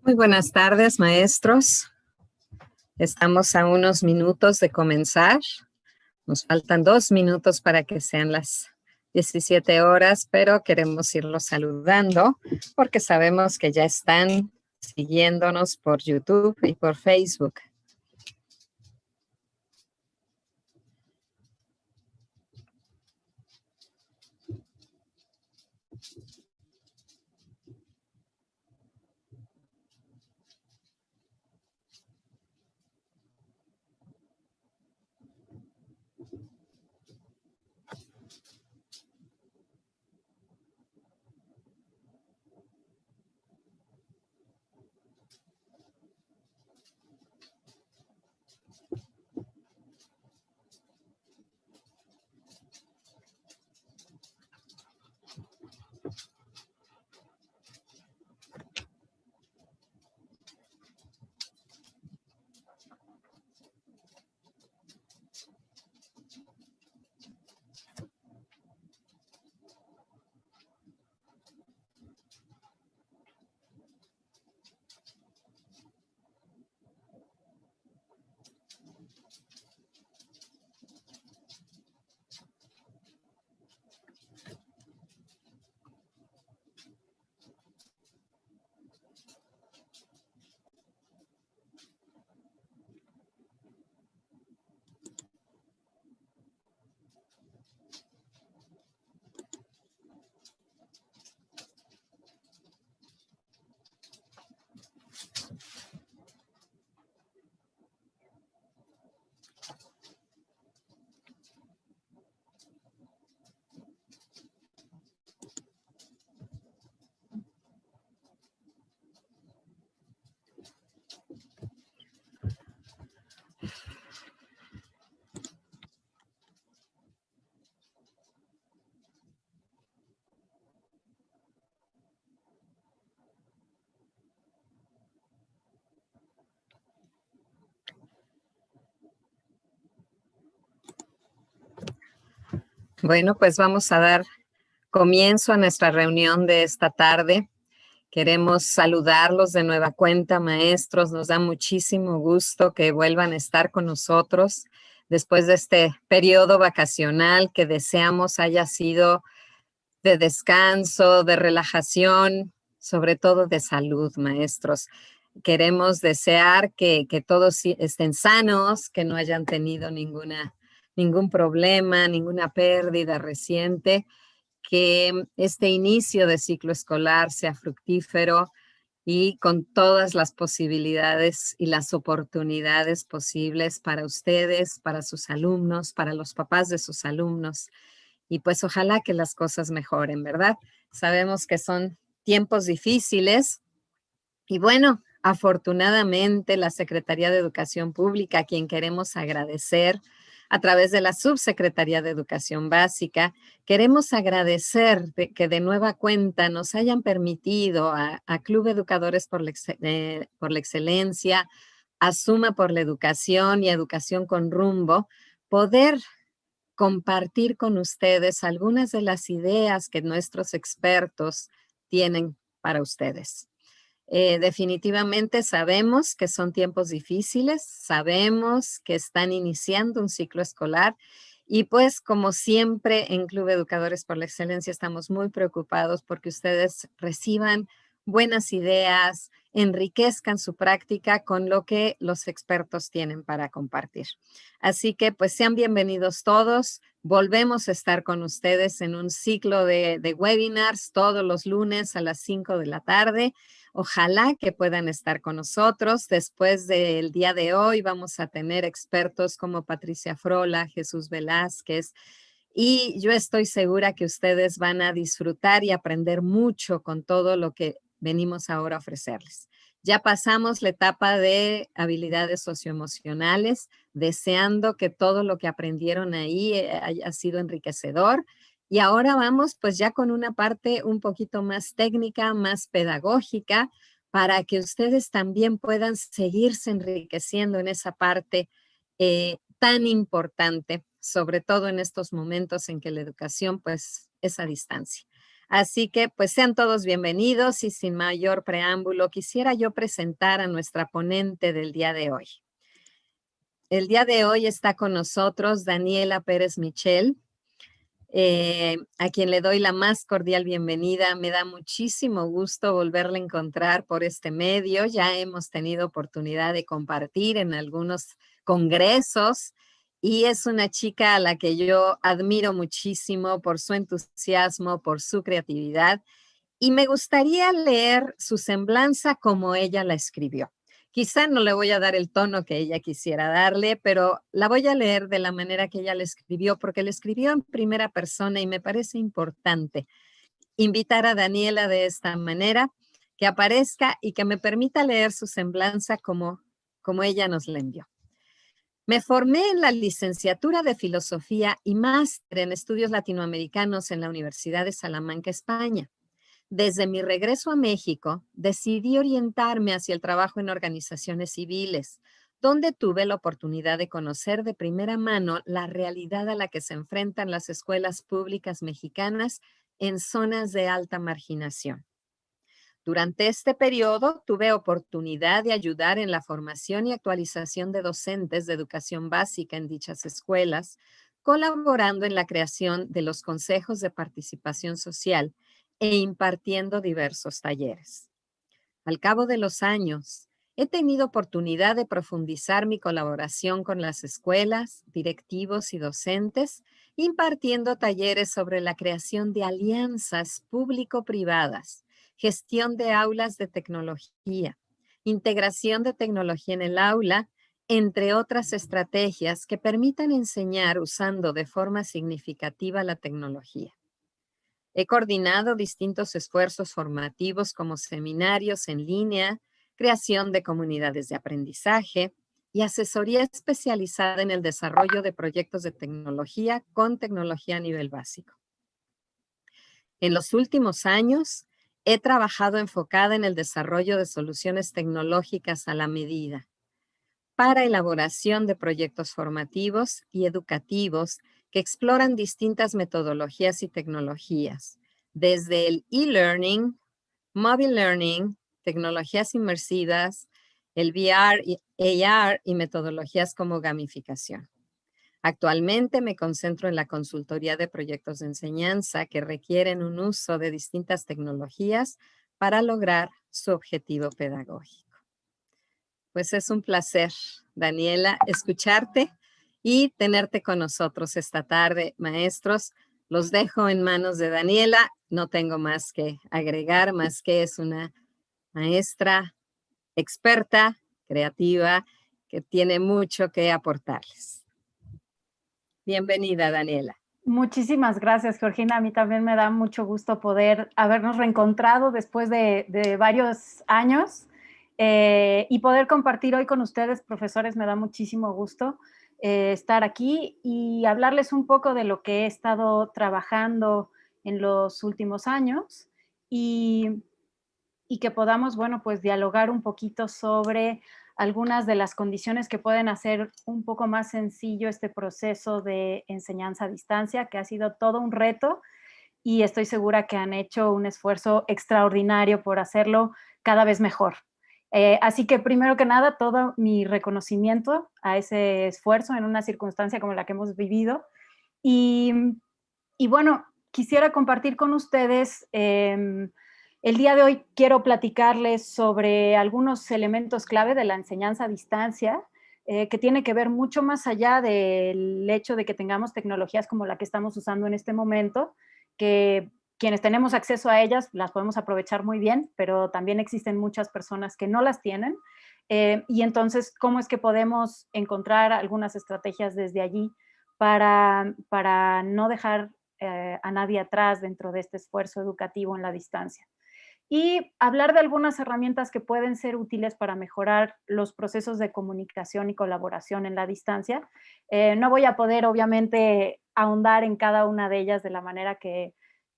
Muy buenas tardes, maestros. Estamos a unos minutos de comenzar. Nos faltan 2 minutos para que sean las 17 horas, pero queremos irlos saludando porque sabemos que ya están siguiéndonos por YouTube y por Facebook. Bueno, pues vamos a dar comienzo a nuestra reunión de esta tarde. Queremos saludarlos de nueva cuenta, maestros. Nos da muchísimo gusto que vuelvan a estar con nosotros después de este periodo vacacional que deseamos haya sido de descanso, de relajación, sobre todo de salud, maestros. Queremos desear que todos estén sanos, que no hayan tenido ningún problema, ninguna pérdida reciente, que este inicio de ciclo escolar sea fructífero y con todas las posibilidades y las oportunidades posibles para ustedes, para sus alumnos, para los papás de sus alumnos. Y pues ojalá que las cosas mejoren, ¿verdad? Sabemos que son tiempos difíciles y bueno, afortunadamente la Secretaría de Educación Pública, a quien queremos agradecer a través de la Subsecretaría de Educación Básica, queremos agradecer que de nueva cuenta nos hayan permitido a Club Educadores por la Excelencia, a Suma por la Educación y a Educación con Rumbo, poder compartir con ustedes algunas de las ideas que nuestros expertos tienen para ustedes. Definitivamente sabemos que son tiempos difíciles, sabemos que están iniciando un ciclo escolar y pues como siempre en Club Educadores por la Excelencia estamos muy preocupados porque ustedes reciban buenas ideas, enriquezcan su práctica con lo que los expertos tienen para compartir. Así que pues sean bienvenidos todos. Volvemos a estar con ustedes en un ciclo de webinars todos los lunes a las 5 de la tarde. Ojalá que puedan estar con nosotros. Después del día de hoy vamos a tener expertos como Patricia Frola, Jesús Velázquez, y yo estoy segura que ustedes van a disfrutar y aprender mucho con todo lo que venimos ahora a ofrecerles. Ya pasamos la etapa de habilidades socioemocionales, deseando que todo lo que aprendieron ahí haya sido enriquecedor. Y ahora vamos pues ya con una parte un poquito más técnica, más pedagógica, para que ustedes también puedan seguirse enriqueciendo en esa parte tan importante, sobre todo en estos momentos en que la educación pues es a distancia. Así que pues sean todos bienvenidos y sin mayor preámbulo quisiera yo presentar a nuestra ponente del día de hoy. El día de hoy está con nosotros Daniela Pérez Michel, a quien le doy la más cordial bienvenida. Me da muchísimo gusto volverla a encontrar por este medio. Ya hemos tenido oportunidad de compartir en algunos congresos y es una chica a la que yo admiro muchísimo por su entusiasmo, por su creatividad y me gustaría leer su semblanza como ella la escribió. Quizá no le voy a dar el tono que ella quisiera darle, pero la voy a leer de la manera que ella la escribió, porque la escribió en primera persona y me parece importante invitar a Daniela de esta manera, que aparezca y que me permita leer su semblanza como ella nos la envió. Me formé en la licenciatura de Filosofía y máster en Estudios Latinoamericanos en la Universidad de Salamanca, España. Desde mi regreso a México, decidí orientarme hacia el trabajo en organizaciones civiles, donde tuve la oportunidad de conocer de primera mano la realidad a la que se enfrentan las escuelas públicas mexicanas en zonas de alta marginación. Durante este periodo tuve oportunidad de ayudar en la formación y actualización de docentes de educación básica en dichas escuelas, colaborando en la creación de los consejos de participación social e impartiendo diversos talleres. Al cabo de los años, he tenido oportunidad de profundizar mi colaboración con las escuelas, directivos y docentes, impartiendo talleres sobre la creación de alianzas público-privadas, gestión de aulas de tecnología, integración de tecnología en el aula, entre otras estrategias que permitan enseñar usando de forma significativa la tecnología. He coordinado distintos esfuerzos formativos como seminarios en línea, creación de comunidades de aprendizaje y asesoría especializada en el desarrollo de proyectos de tecnología con tecnología a nivel básico. En los últimos años, he trabajado enfocada en el desarrollo de soluciones tecnológicas a la medida para elaboración de proyectos formativos y educativos que exploran distintas metodologías y tecnologías, desde el e-learning, mobile learning, tecnologías inmersivas, el VR y AR y metodologías como gamificación. Actualmente me concentro en la consultoría de proyectos de enseñanza que requieren un uso de distintas tecnologías para lograr su objetivo pedagógico. Pues es un placer, Daniela, escucharte y tenerte con nosotros esta tarde, maestros. Los dejo en manos de Daniela. No tengo más que agregar, más que es una maestra experta, creativa, que tiene mucho que aportarles. Bienvenida, Daniela. Muchísimas gracias, Georgina. A mí también me da mucho gusto poder habernos reencontrado después de varios años y poder compartir hoy con ustedes, profesores. Me da muchísimo gusto estar aquí y hablarles un poco de lo que he estado trabajando en los últimos años y que podamos, bueno, pues dialogar un poquito sobre algunas de las condiciones que pueden hacer un poco más sencillo este proceso de enseñanza a distancia, que ha sido todo un reto y estoy segura que han hecho un esfuerzo extraordinario por hacerlo cada vez mejor. Así que primero que nada, todo mi reconocimiento a ese esfuerzo en una circunstancia como la que hemos vivido. Y bueno, quisiera compartir con ustedes el día de hoy quiero platicarles sobre algunos elementos clave de la enseñanza a distancia, que tiene que ver mucho más allá del hecho de que tengamos tecnologías como la que estamos usando en este momento, que quienes tenemos acceso a ellas las podemos aprovechar muy bien, pero también existen muchas personas que no las tienen. Y entonces, ¿cómo es que podemos encontrar algunas estrategias desde allí para no dejar a nadie atrás dentro de este esfuerzo educativo en la distancia? Y hablar de algunas herramientas que pueden ser útiles para mejorar los procesos de comunicación y colaboración en la distancia. No voy a poder, obviamente, ahondar en cada una de ellas de la manera que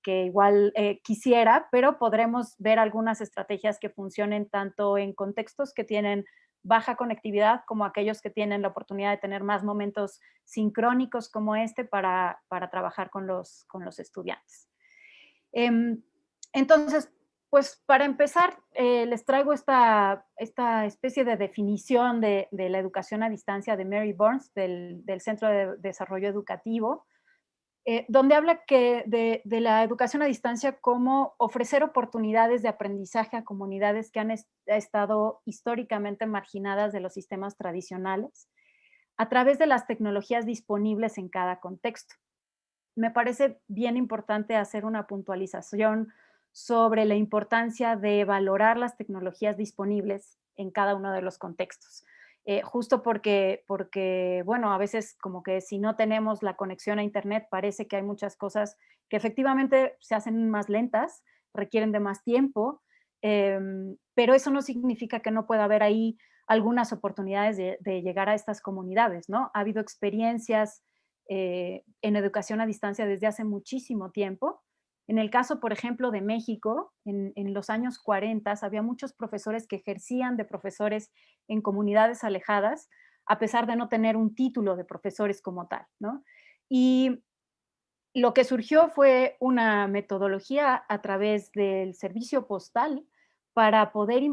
igual quisiera, pero podremos ver algunas estrategias que funcionen tanto en contextos que tienen baja conectividad como aquellos que tienen la oportunidad de tener más momentos sincrónicos como este para trabajar con los estudiantes. Entonces, pues para empezar, les traigo esta especie de definición de la educación a distancia de Mary Burns, del Centro de Desarrollo Educativo, donde habla de la educación a distancia como ofrecer oportunidades de aprendizaje a comunidades que han estado históricamente marginadas de los sistemas tradicionales a través de las tecnologías disponibles en cada contexto. Me parece bien importante hacer una puntualización sobre la importancia de valorar las tecnologías disponibles en cada uno de los contextos. Justo porque, bueno, a veces como que si no tenemos la conexión a Internet, parece que hay muchas cosas que efectivamente se hacen más lentas, requieren de más tiempo, pero eso no significa que no pueda haber ahí algunas oportunidades de llegar a estas comunidades, ¿no? Ha habido experiencias en educación a distancia desde hace muchísimo tiempo. En el caso, por ejemplo, de México, en los años 40 había muchos profesores que ejercían de profesores en comunidades alejadas, a pesar de no tener un título de profesores como tal, ¿no? Y lo que surgió fue una metodología a través del servicio postal para poder,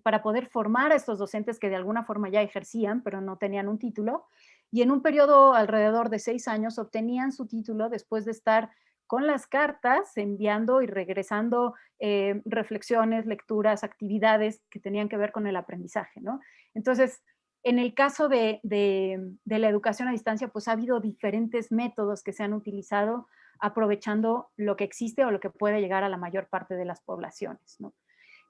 para poder formar a estos docentes que de alguna forma ya ejercían, pero no tenían un título, y en un periodo alrededor de 6 años obtenían su título después de estar con las cartas, enviando y regresando reflexiones, lecturas, actividades que tenían que ver con el aprendizaje, ¿no? Entonces, en el caso de la educación a distancia, pues ha habido diferentes métodos que se han utilizado aprovechando lo que existe o lo que puede llegar a la mayor parte de las poblaciones, ¿no?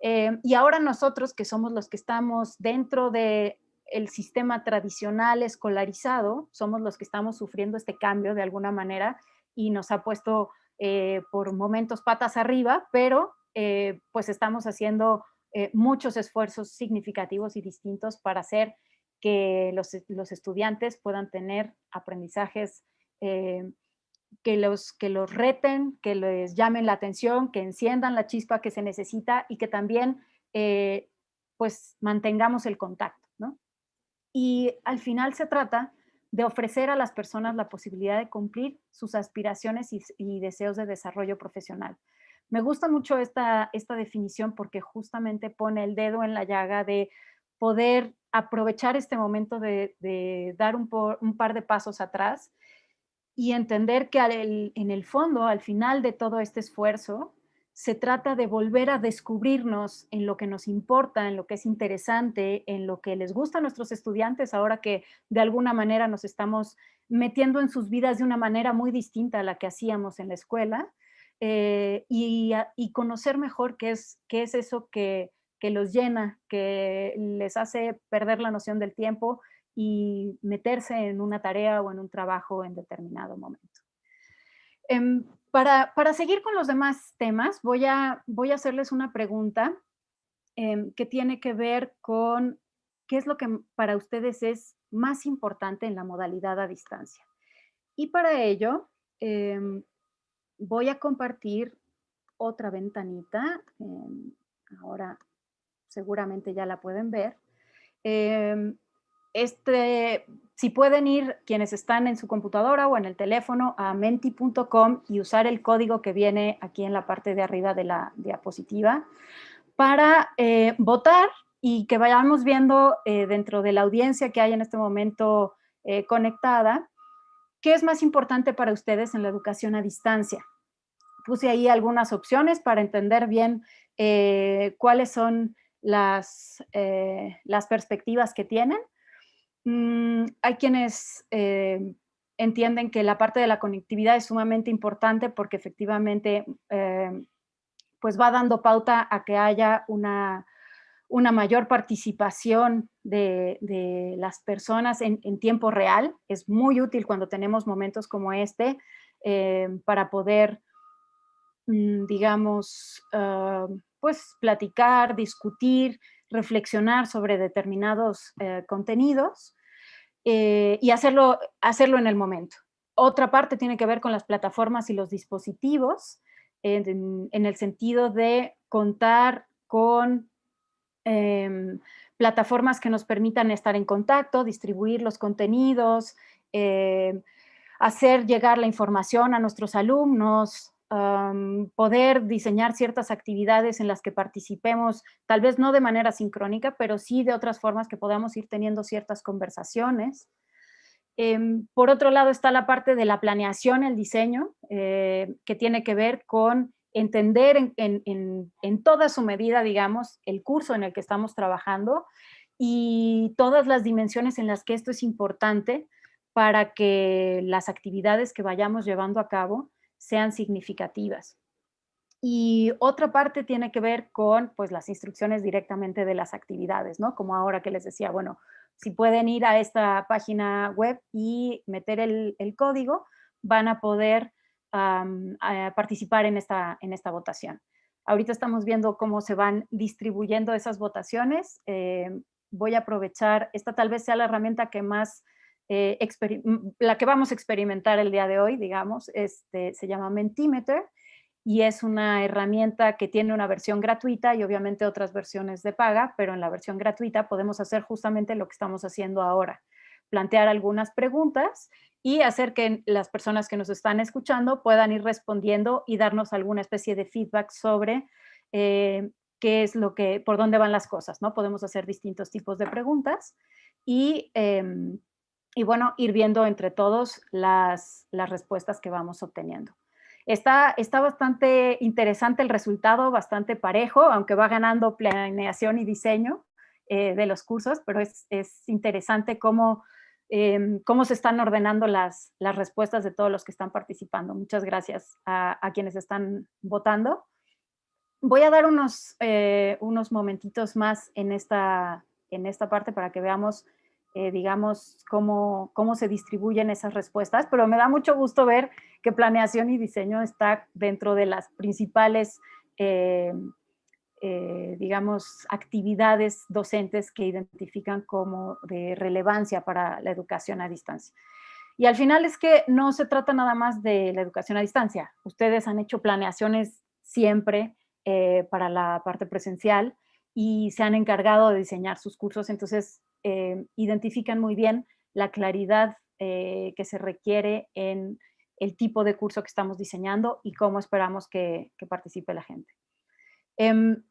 Y ahora nosotros, que somos los que estamos dentro del sistema tradicional escolarizado, somos los que estamos sufriendo este cambio de alguna manera y nos ha puesto por momentos patas arriba, pero pues estamos haciendo muchos esfuerzos significativos y distintos para hacer que los estudiantes puedan tener aprendizajes que los reten, que les llamen la atención, que enciendan la chispa que se necesita y que también pues mantengamos el contacto, ¿no? Y al final se trata de ofrecer a las personas la posibilidad de cumplir sus aspiraciones y deseos de desarrollo profesional. Me gusta mucho esta definición porque justamente pone el dedo en la llaga de poder aprovechar este momento de dar un par de pasos atrás y entender que en el fondo, al final de todo este esfuerzo, se trata de volver a descubrirnos en lo que nos importa, en lo que es interesante, en lo que les gusta a nuestros estudiantes, ahora que de alguna manera nos estamos metiendo en sus vidas de una manera muy distinta a la que hacíamos en la escuela, y conocer mejor qué es eso que los llena, que les hace perder la noción del tiempo y meterse en una tarea o en un trabajo en determinado momento. Para seguir con los demás temas, voy a hacerles una pregunta que tiene que ver con qué es lo que para ustedes es más importante en la modalidad a distancia. Y para ello, voy a compartir otra ventanita. Ahora seguramente ya la pueden ver. Si pueden ir quienes están en su computadora o en el teléfono a menti.com y usar el código que viene aquí en la parte de arriba de la diapositiva para votar y que vayamos viendo dentro de la audiencia que hay en este momento conectada, ¿qué es más importante para ustedes en la educación a distancia? Puse ahí algunas opciones para entender bien cuáles son las perspectivas que tienen. Hay quienes entienden que la parte de la conectividad es sumamente importante porque efectivamente pues va dando pauta a que haya una mayor participación de las personas en tiempo real. Es muy útil cuando tenemos momentos como este para poder, digamos, pues platicar, discutir, reflexionar sobre determinados contenidos y hacerlo en el momento. Otra parte tiene que ver con las plataformas y los dispositivos, en el sentido de contar con plataformas que nos permitan estar en contacto, distribuir los contenidos, hacer llegar la información a nuestros alumnos, poder diseñar ciertas actividades en las que participemos, tal vez no de manera sincrónica, pero sí de otras formas que podamos ir teniendo ciertas conversaciones. Por otro lado está la parte de la planeación, el diseño, que tiene que ver con entender en toda su medida, digamos, el curso en el que estamos trabajando y todas las dimensiones en las que esto es importante para que las actividades que vayamos llevando a cabo sean significativas. Y otra parte tiene que ver con, pues, las instrucciones directamente de las actividades, ¿no? Como ahora que les decía, bueno, si pueden ir a esta página web y meter el código, van a poder participar en esta votación. Ahorita estamos viendo cómo se van distribuyendo esas votaciones. Voy a aprovechar, esta tal vez sea la herramienta que más, la que vamos a experimentar el día de hoy, digamos, se llama Mentimeter, y es una herramienta que tiene una versión gratuita y obviamente otras versiones de paga, pero en la versión gratuita podemos hacer justamente lo que estamos haciendo ahora, plantear algunas preguntas y hacer que las personas que nos están escuchando puedan ir respondiendo y darnos alguna especie de feedback sobre qué es lo que, por dónde van las cosas, ¿no? Podemos hacer distintos tipos de preguntas y bueno, ir viendo entre todos las respuestas que vamos obteniendo. Está bastante interesante el resultado, bastante parejo, aunque va ganando planeación y diseño de los cursos, pero es interesante cómo se están ordenando las respuestas de todos los que están participando. Muchas gracias a quienes están votando. Voy a dar unos momentitos más en esta parte para que veamos digamos, cómo se distribuyen esas respuestas, pero me da mucho gusto ver que planeación y diseño está dentro de las principales, digamos, actividades docentes que identifican como de relevancia para la educación a distancia. Y al final es que no se trata nada más de la educación a distancia. Ustedes han hecho planeaciones siempre para la parte presencial y se han encargado de diseñar sus cursos, entonces identifican muy bien la claridad que se requiere en el tipo de curso que estamos diseñando y cómo esperamos que participe la gente.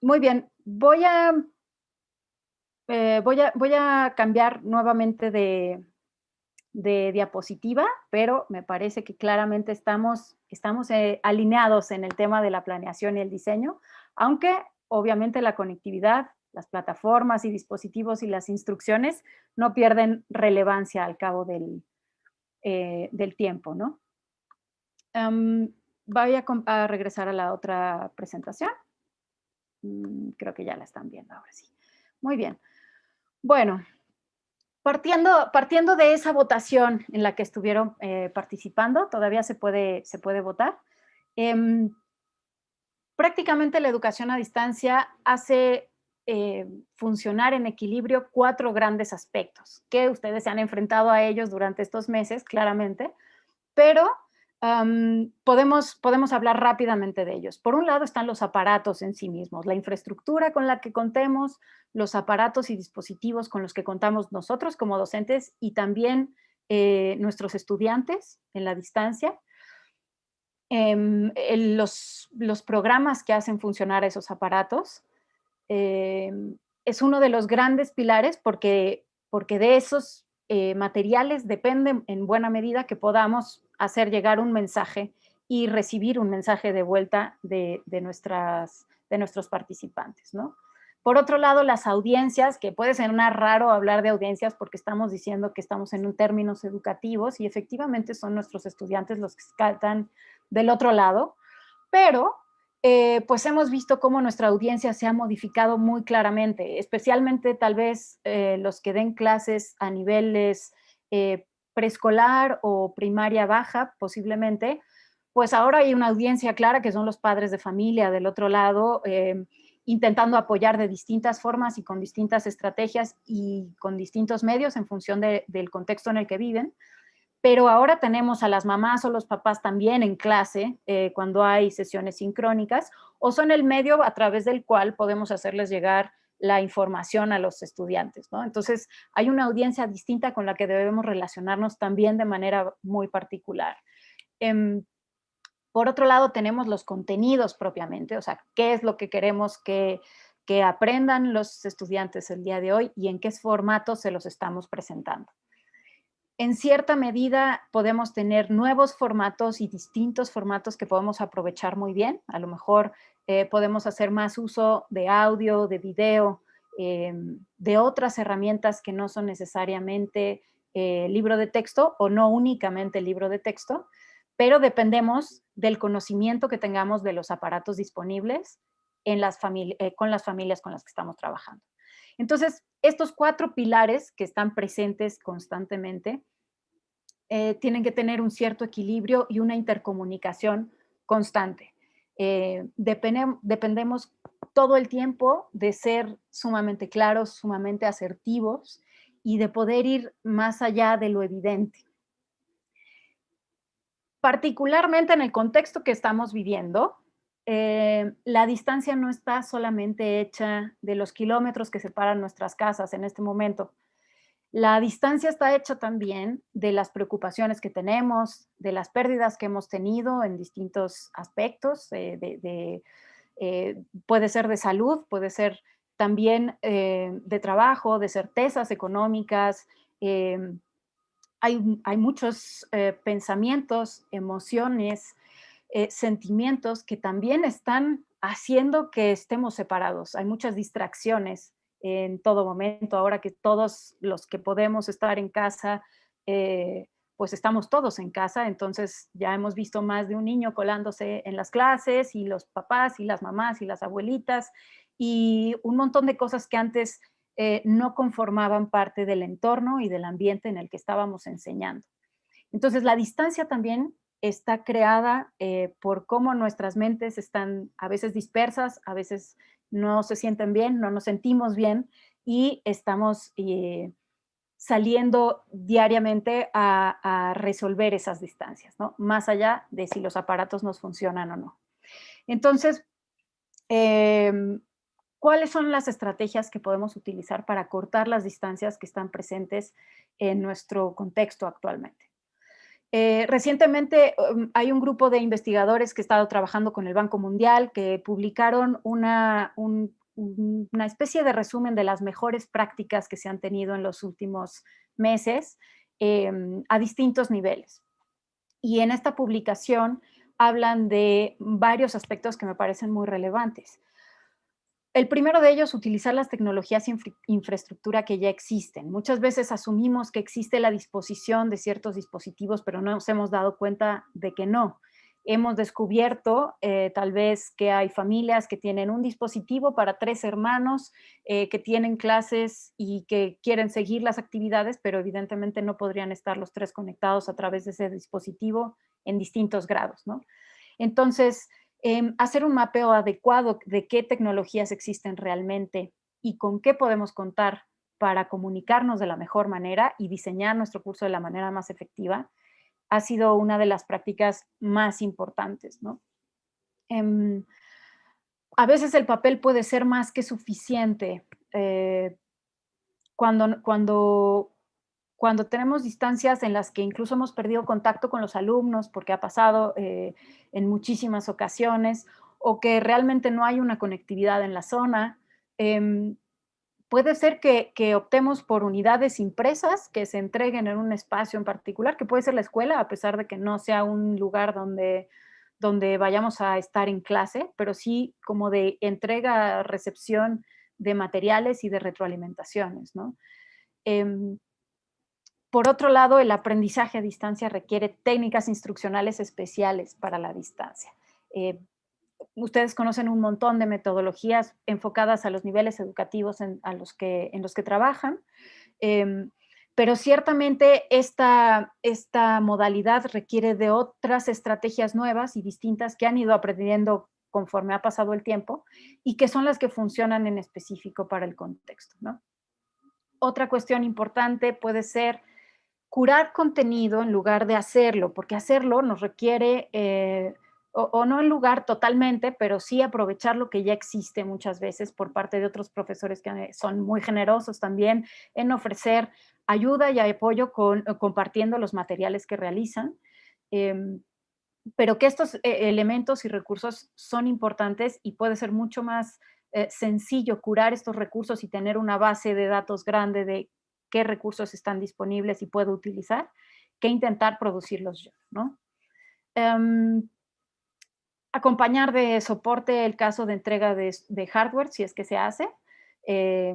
Muy bien, voy a cambiar nuevamente de diapositiva, pero me parece que claramente estamos alineados en el tema de la planeación y el diseño, aunque obviamente la conectividad, las plataformas y dispositivos y las instrucciones no pierden relevancia al cabo del tiempo, ¿no? Voy a regresar a la otra presentación. Creo que ya la están viendo ahora sí. Muy bien. Bueno, partiendo de esa votación en la que estuvieron participando, todavía se puede votar. Prácticamente la educación a distancia hace funcionar en equilibrio 4 grandes aspectos, que ustedes se han enfrentado a ellos durante estos meses, claramente, pero podemos hablar rápidamente de ellos. Por un lado están los aparatos en sí mismos, la infraestructura con la que contemos, los aparatos y dispositivos con los que contamos nosotros como docentes y también nuestros estudiantes en la distancia. Los programas que hacen funcionar esos aparatos es uno de los grandes pilares porque de esos materiales depende en buena medida que podamos hacer llegar un mensaje y recibir un mensaje de vuelta de nuestros participantes, ¿no? Por otro lado, las audiencias, que puede sonar raro hablar de audiencias porque estamos diciendo que estamos en términos educativos y efectivamente son nuestros estudiantes los que están del otro lado, pero pues hemos visto cómo nuestra audiencia se ha modificado muy claramente, especialmente tal vez los que den clases a niveles preescolar o primaria baja, posiblemente, pues ahora hay una audiencia clara que son los padres de familia del otro lado, intentando apoyar de distintas formas y con distintas estrategias y con distintos medios en función del contexto en el que viven. Pero ahora tenemos a las mamás o los papás también en clase cuando hay sesiones sincrónicas o son el medio a través del cual podemos hacerles llegar la información a los estudiantes, ¿no? Entonces, hay una audiencia distinta con la que debemos relacionarnos también de manera muy particular. Por otro lado, tenemos los contenidos propiamente, o sea, qué es lo que queremos que aprendan los estudiantes el día de hoy y en qué formato se los estamos presentando. En cierta medida podemos tener nuevos formatos y distintos formatos que podemos aprovechar muy bien. A lo mejor podemos hacer más uso de audio, de video, de otras herramientas que no son necesariamente libro de texto o no únicamente libro de texto, pero dependemos del conocimiento que tengamos de los aparatos disponibles con las familias con las que estamos trabajando. Entonces, estos 4 pilares que están presentes constantemente tienen que tener un cierto equilibrio y una intercomunicación constante. Dependemos todo el tiempo de ser sumamente claros, sumamente asertivos y de poder ir más allá de lo evidente. Particularmente en el contexto que estamos viviendo, la distancia no está solamente hecha de los kilómetros que separan nuestras casas en este momento. La distancia está hecha también de las preocupaciones que tenemos, de las pérdidas que hemos tenido en distintos aspectos, puede ser de salud, puede ser también de trabajo, de certezas económicas. Hay muchos pensamientos, emociones, sentimientos que también están haciendo que estemos separados. Hay muchas distracciones en todo momento, ahora que todos los que podemos estar en casa, pues estamos todos en casa, entonces ya hemos visto más de un niño colándose en las clases y los papás y las mamás y las abuelitas y un montón de cosas que antes no conformaban parte del entorno y del ambiente en el que estábamos enseñando. Entonces, la distancia también está creada por cómo nuestras mentes están a veces dispersas, a veces no se sienten bien, no nos sentimos bien y estamos saliendo diariamente a resolver esas distancias, ¿no? Más allá de si los aparatos nos funcionan o no. Entonces, ¿cuáles son las estrategias que podemos utilizar para cortar las distancias que están presentes en nuestro contexto actualmente? Recientemente hay un grupo de investigadores que ha estado trabajando con el Banco Mundial que publicaron una especie de resumen de las mejores prácticas que se han tenido en los últimos meses a distintos niveles. Y en esta publicación hablan de varios aspectos que me parecen muy relevantes. El primero de ellos, utilizar las tecnologías y infraestructura que ya existen. Muchas veces asumimos que existe la disposición de ciertos dispositivos, pero no nos hemos dado cuenta de que no. Hemos descubierto tal vez que hay familias que tienen un dispositivo para 3 hermanos que tienen clases y que quieren seguir las actividades, pero evidentemente no podrían estar los 3 conectados a través de ese dispositivo en distintos grados, ¿no? Entonces, hacer un mapeo adecuado de qué tecnologías existen realmente y con qué podemos contar para comunicarnos de la mejor manera y diseñar nuestro curso de la manera más efectiva, ha sido una de las prácticas más importantes, ¿no? A veces el papel puede ser más que suficiente. Cuando tenemos distancias en las que incluso hemos perdido contacto con los alumnos, porque ha pasado en muchísimas ocasiones, o que realmente no hay una conectividad en la zona, puede ser que optemos por unidades impresas que se entreguen en un espacio en particular, que puede ser la escuela, a pesar de que no sea un lugar donde vayamos a estar en clase, pero sí como de entrega, recepción de materiales y de retroalimentaciones, ¿no? Por otro lado, el aprendizaje a distancia requiere técnicas instruccionales especiales para la distancia. Ustedes conocen un montón de metodologías enfocadas a los niveles educativos en los que trabajan, pero ciertamente esta modalidad requiere de otras estrategias nuevas y distintas que han ido aprendiendo conforme ha pasado el tiempo y que son las que funcionan en específico para el contexto, ¿no? Otra cuestión importante puede ser curar contenido en lugar de hacerlo, porque hacerlo nos requiere, o no en lugar totalmente, pero sí aprovechar lo que ya existe muchas veces por parte de otros profesores que son muy generosos también en ofrecer ayuda y apoyo compartiendo los materiales que realizan. pero que estos elementos y recursos son importantes y puede ser mucho más sencillo curar estos recursos y tener una base de datos grande de qué recursos están disponibles y puedo utilizar, que intentar producirlos yo, ¿no? Um, Acompañar de soporte el caso de entrega de hardware, si es que se hace. Eh,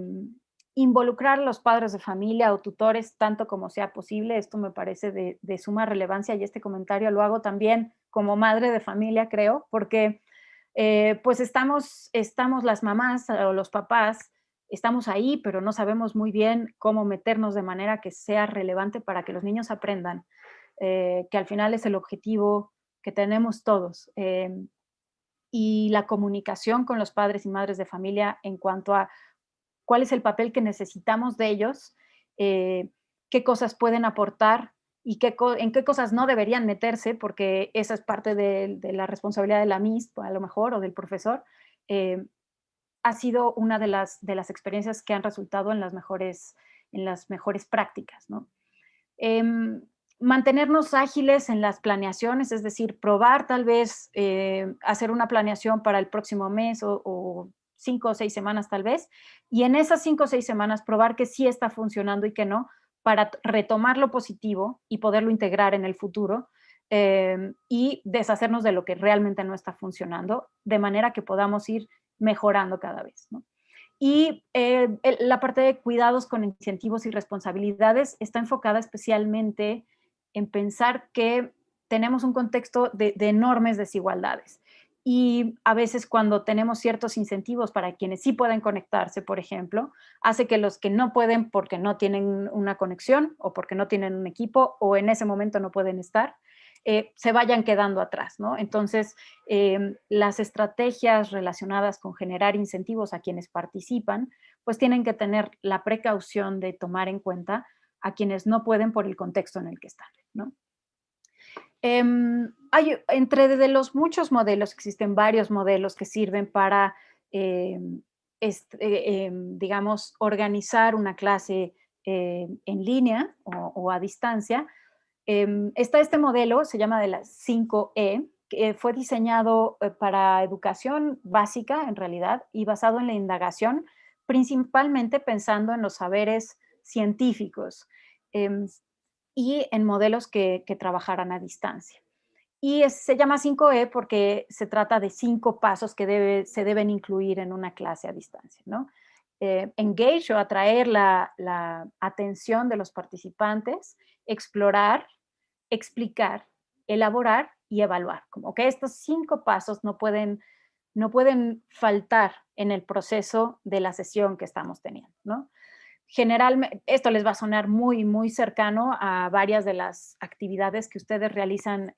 Involucrar a los padres de familia o tutores tanto como sea posible. Esto me parece de suma relevancia y este comentario lo hago también como madre de familia, creo, porque pues estamos las mamás o los papás, estamos ahí, pero no sabemos muy bien cómo meternos de manera que sea relevante para que los niños aprendan, que al final es el objetivo que tenemos todos. Y la comunicación con los padres y madres de familia en cuanto a cuál es el papel que necesitamos de ellos, qué cosas pueden aportar y en qué cosas no deberían meterse, porque esa es parte de la responsabilidad de la MIS, a lo mejor, o del profesor, eh, ha sido una de las experiencias que han resultado en las mejores prácticas, ¿no? Em, Mantenernos ágiles en las planeaciones, es decir, probar tal vez hacer una planeación para el próximo mes o 5 o 6 semanas tal vez, y en esas 5 o 6 semanas probar que sí está funcionando y que no, para retomar lo positivo y poderlo integrar en el futuro y deshacernos de lo que realmente no está funcionando, de manera que podamos ir mejorando cada vez, ¿no? Y la parte de cuidados con incentivos y responsabilidades está enfocada especialmente en pensar que tenemos un contexto de enormes desigualdades. Y a veces cuando tenemos ciertos incentivos para quienes sí pueden conectarse, por ejemplo, hace que los que no pueden porque no tienen una conexión o porque no tienen un equipo o en ese momento no pueden estar, se vayan quedando atrás, ¿no? Entonces, las estrategias relacionadas con generar incentivos a quienes participan, pues tienen que tener la precaución de tomar en cuenta a quienes no pueden por el contexto en el que están, ¿no? Hay, entre de los muchos modelos, existen varios modelos que sirven para, digamos, organizar una clase en línea o a distancia. Está este modelo, se llama de las 5E, que fue diseñado para educación básica, en realidad, y basado en la indagación, principalmente pensando en los saberes científicos em, y en modelos que trabajaran a distancia. Y se llama 5E porque se trata de 5 pasos que se deben incluir en una clase a distancia, ¿no? Engage o atraer la atención de los participantes, explorar, explicar, elaborar y evaluar. Como que estos 5 pasos no pueden faltar en el proceso de la sesión que estamente teniendo, ¿no? Generalmente, esto les va a sonar muy, muy cercano a varias de las actividades que ustedes realizan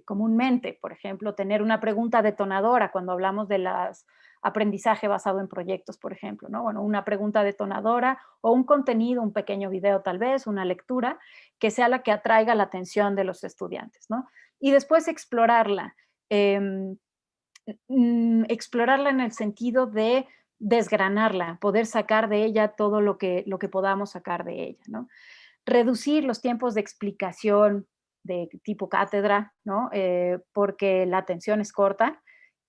comúnmente. Por ejemplo, tener una pregunta detonadora cuando hablamos de las aprendizaje basado en proyectos, por ejemplo, ¿no? Bueno, una pregunta detonadora o un contenido, un pequeño video tal vez, una lectura, que sea la que atraiga la atención de los estudiantes, ¿no? Y después explorarla. Eh, Explorarla en el sentido de desgranarla, poder sacar de ella todo lo que podamos sacar de ella, ¿no? Reducir los tiempos de explicación de tipo cátedra, ¿no? Porque la atención es corta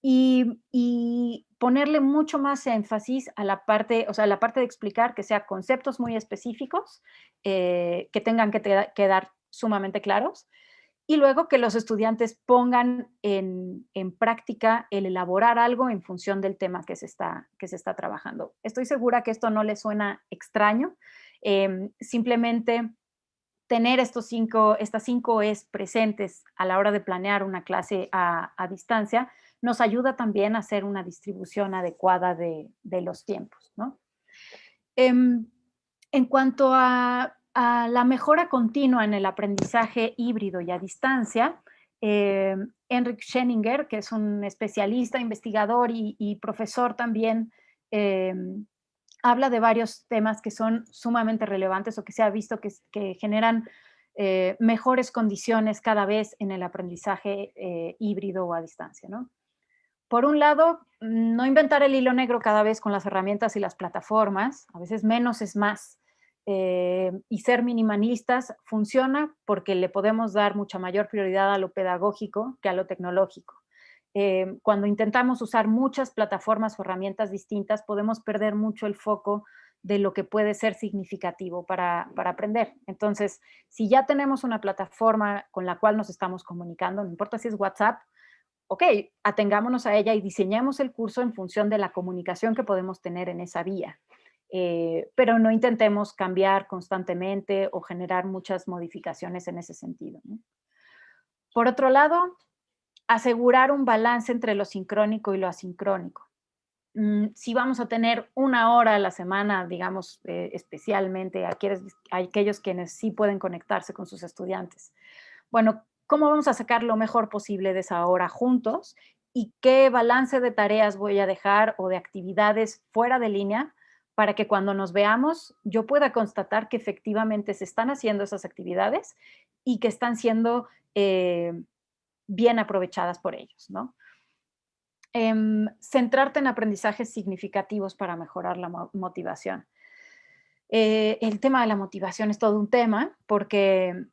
y ponerle mucho más énfasis a la parte, o sea, la parte de explicar que sea conceptos muy específicos, que tengan que quedar sumamente claros, y luego que los estudiantes pongan en práctica el elaborar algo en función del tema que se está trabajando. Estoy segura que esto no les suena extraño, simplemente tener estas 5 Es presentes a la hora de planear una clase a distancia nos ayuda también a hacer una distribución adecuada de los tiempos, ¿no? Em, en cuanto a la mejora continua en el aprendizaje híbrido y a distancia, Enric Scheninger, que es un especialista, investigador y profesor también, habla de varios temas que son sumamente relevantes o que se ha visto que generan mejores condiciones cada vez en el aprendizaje híbrido o a distancia, ¿no? Por un lado, no inventar el hilo negro cada vez con las herramientas y las plataformas, a veces menos es más. y ser minimalistas funciona porque le podemos dar mucha mayor prioridad a lo pedagógico que a lo tecnológico. Cuando intentamos usar muchas plataformas o herramientas distintas, podemos perder mucho el foco de lo que puede ser significativo para aprender. Entonces, si ya tenemos una plataforma con la cual nos estamos comunicando, no importa si es WhatsApp, ok, atengámonos a ella y diseñemos el curso en función de la comunicación que podemos tener en esa vía. Pero no intentemos cambiar constantemente o generar muchas modificaciones en ese sentido, ¿no? Por otro lado, asegurar un balance entre lo sincrónico y lo asincrónico. Si vamos a tener 1 hora a la semana, digamos, especialmente a aquellos quienes sí pueden conectarse con sus estudiantes. Bueno, ¿cómo vamos a sacar lo mejor posible de esa hora juntos? ¿Y qué balance de tareas voy a dejar o de actividades fuera de línea para que cuando nos veamos yo pueda constatar que efectivamente se están haciendo esas actividades y que están siendo bien aprovechadas por ellos, ¿no? Centrarte en aprendizajes significativos para mejorar la motivación. El tema de la motivación es todo un tema porque